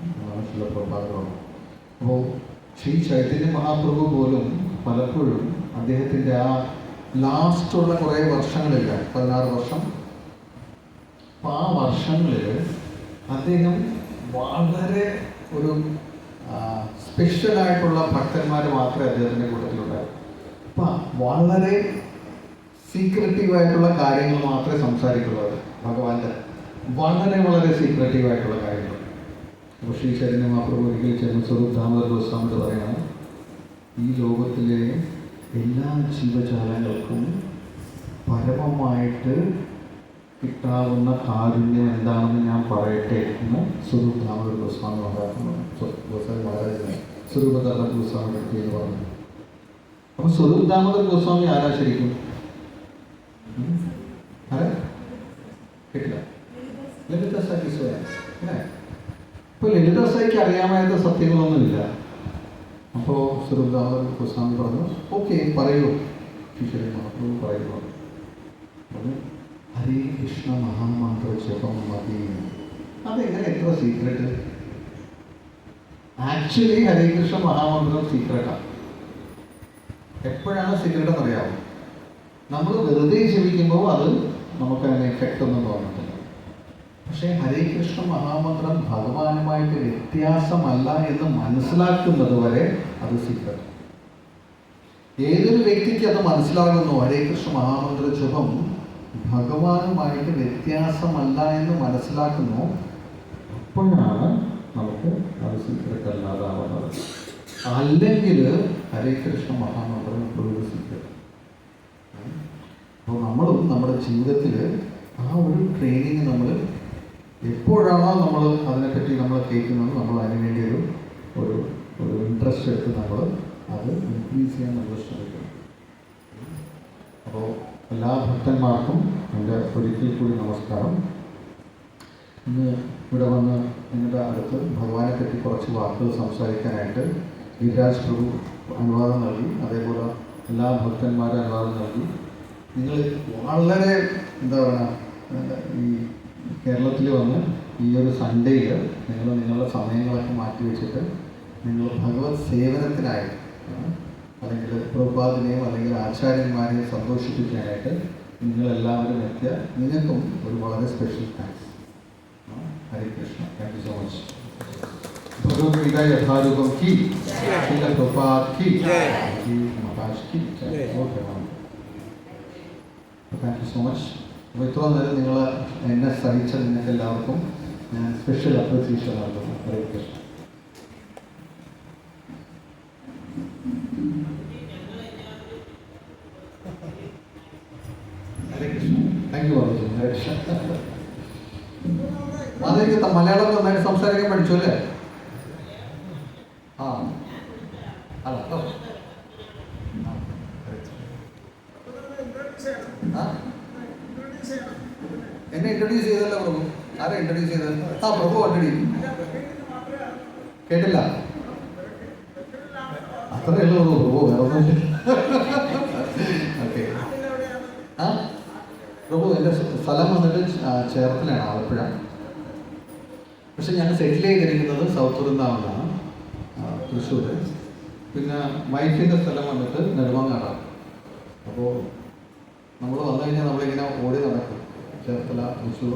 Speaker 1: എന്നാണ് ചില പ്രഭാത പറഞ്ഞത്. അപ്പോൾ ശ്രീ ചൈതന്യ മഹാപ്രഭു പോലും പലപ്പോഴും അദ്ദേഹത്തിൻ്റെ ആ ലാസ്റ്റുള്ള കുറേ വർഷങ്ങളില്ല, 16 വർഷം, അപ്പോൾ ആ വർഷങ്ങളിൽ അദ്ദേഹം വളരെ ഒരു സ്പെഷ്യലായിട്ടുള്ള ഭക്തന്മാർ മാത്രമേ അദ്ദേഹത്തിൻ്റെ കൂട്ടത്തിലുണ്ടായിരുന്നു. അപ്പം വളരെ സീക്രട്ടീവായിട്ടുള്ള കാര്യങ്ങൾ മാത്രമേ സംസാരിക്കുള്ളൂ. ഭഗവാന്റെ വളരെ വളരെ സീക്രട്ടീവായിട്ടുള്ള കാര്യങ്ങൾ. അപ്പോൾ ശ്രീ ചൈതന്യ മഹാപ്രഭു ഒരിക്കൽ ചെന്ന് സ്വരൂപ് ദാമോദർ ഗോസ്വാമിയോട് പറയണം, ഈ ലോകത്തിലെ എല്ലാ ജീവജാലങ്ങൾക്കും പരമമായിട്ട് കിട്ടാവുന്ന കാരുണ്യം എന്താണെന്ന് ഞാൻ പറയട്ടെ എന്ന് സ്വരൂപ് ദാമോദർ ഗോസ്വാമി മഹാരാജനെ സ്വരൂപ ദാമോദർ ഗോസ്വാമി എടുത്തു എന്ന് പറഞ്ഞു. അപ്പോൾ സ്വരൂപ് ദാമോദർ ഗോസ്വാമി ആരാ ശരിക്കും? ആരാ? കേട്ടില്ല? ലളിത സായി സ്വയം അല്ലേ? ഇപ്പോൾ ലളിത സായിക്ക് അറിയാമായിരുന്ന സത്യങ്ങളൊന്നുമില്ല. അപ്പോൾ സ്വരൂപ് ദാമോദർ ഗോസ്വാമി പറഞ്ഞു, ഓക്കെ പറയൂ ടീച്ചറെ, മഹാപ്രഭു പറയുന്നു. ഹരേ കൃഷ്ണ മഹാമന്ത്ര ജപം മതി. അതെങ്ങനെ എത്ര സീക്രട്ട്? ആക്ച്വലി ഹരേ കൃഷ്ണ മഹാമന്ത്രം സീക്രട്ടാണ്. എപ്പോഴാണ് സീക്രട്ട് എന്നറിയാമോ? നമ്മൾ വെറുതെ ജപിക്കുമ്പോൾ അത് നമുക്ക് അതിന് എഫക്റ്റ് ഒന്നും തോന്നത്തില്ല. പക്ഷേ ഹരേ കൃഷ്ണ മഹാമന്ത്രം ഭഗവാനുമായിട്ട് വ്യത്യാസമല്ല എന്ന് മനസ്സിലാക്കുന്നത് വരെ അത് സീക്രട്ട്. ഏതൊരു വ്യക്തിക്ക് അത് മനസ്സിലാകുന്നു, ഹരേ കൃഷ്ണ മഹാമന്ത്ര ജപം ഭഗവാനുമായിട്ട് വ്യത്യാസമല്ല എന്ന് മനസ്സിലാക്കുന്നു, അപ്പോഴാണ് നമുക്ക് അത് സീക്രട്ട് അല്ലാതാവുന്നത്. അല്ലെങ്കിൽ ഹരേ കൃഷ്ണ മഹാമന്ത്രം ഇപ്പോഴൊരു സീക്രട്ട്. അപ്പോൾ നമ്മളും നമ്മുടെ ജീവിതത്തിൽ ആ ഒരു ട്രെയിനിങ് നമ്മൾ എപ്പോഴാണോ നമ്മൾ അതിനെപ്പറ്റി നമ്മൾ കേൾക്കുന്നത്, നമ്മൾ അതിന് വേണ്ടി ഒരു ഇൻട്രസ്റ്റ് എടുത്ത് നമ്മൾ അത് ഇൻക്രീസ് ചെയ്യാൻ നമ്മൾ ശ്രമിക്കണം. അപ്പോൾ എല്ലാ ഭക്തന്മാർക്കും എൻ്റെ ഒരിക്കൽ കൂടി നമസ്കാരം. ഇന്ന് ഇവിടെ വന്ന് നിങ്ങളുടെ അടുത്ത് ഭഗവാനെ പറ്റി കുറച്ച് വാക്കുകൾ സംസാരിക്കാനായിട്ട് ഗിരിരാജ് പ്രഭു അനുവാദം നൽകി, അതേപോലെ എല്ലാ ഭക്തന്മാരും അനുവാദം നൽകി. നിങ്ങൾ വളരെ എന്താ പറയുക, ഈ കേരളത്തിൽ വന്ന് ഈ ഒരു സൺഡേയിൽ നിങ്ങൾ നിങ്ങളുടെ സമയങ്ങളൊക്കെ മാറ്റി വെച്ചിട്ട് നിങ്ങൾ ഭഗവത് സേവനത്തിനായി അല്ലെങ്കിൽ പ്രഭുപാദിനെയും അല്ലെങ്കിൽ ആചാര്യന്മാരെയും സന്തോഷിപ്പിക്കാനായിട്ട് നിങ്ങളെല്ലാവരും എത്തിയ നിങ്ങൾക്കും ഒരു വളരെ special thanks. Hare Krishna. Thank you so much. Bhagavad Gita യഥാരൂപം കി, ശ്രീല പ്രഭുപാദ് കി, മഹാരാജ് കി. Okay, thank you so much. അപ്പോൾ ഇത്ര നേരം നിങ്ങൾ എന്നെ സഹിച്ച നിങ്ങൾക്ക് എല്ലാവർക്കും ഞാൻ സ്പെഷ്യൽ അപ്രീസിയേഷൻ നൽകുന്നു. ഹരേ കൃഷ്ണ. ഹരേ കൃഷ്ണ. താങ്ക് യു പറഞ്ഞു. ഹരേ കൃഷ്ണ. അതെനിക്ക് മലയാളം നന്നായിട്ട് സംസാരിക്കാൻ പഠിച്ചു അല്ലേ? ആ അല്ല കേട്ടോ. എന്നെ ഇൻട്രൊഡ്യൂസ് ചെയ്തല്ലോ പ്രഭു. ആരാ ഇൻട്രൊഡ്യൂസ് ചെയ്തത്? ആ പ്രഭു ഓൾറെഡി കേട്ടില്ല. അത്രയേ ഉള്ളൂ പ്രഭു, വേറെ ഒന്നും. ഓക്കെ. ആ പ്രഭു, എൻ്റെ സ്ഥലം വന്നിട്ട് ചേർത്തലാണ്, ആലപ്പുഴ. പക്ഷെ ഞാൻ സെറ്റിൽ ചെയ്തിരിക്കുന്നത് സൗത്ത് വൃന്ദാവനാണ്, തൃശ്ശൂർ. പിന്നെ വൈഫിൻ്റെ സ്ഥലം വന്നിട്ട് നെടുമങ്ങാടാണ്. അപ്പോൾ നമ്മൾ വന്നു കഴിഞ്ഞാൽ നമ്മളിങ്ങനെ ഓടി നടക്കും, ചേർത്തല, തൃശ്ശൂർ,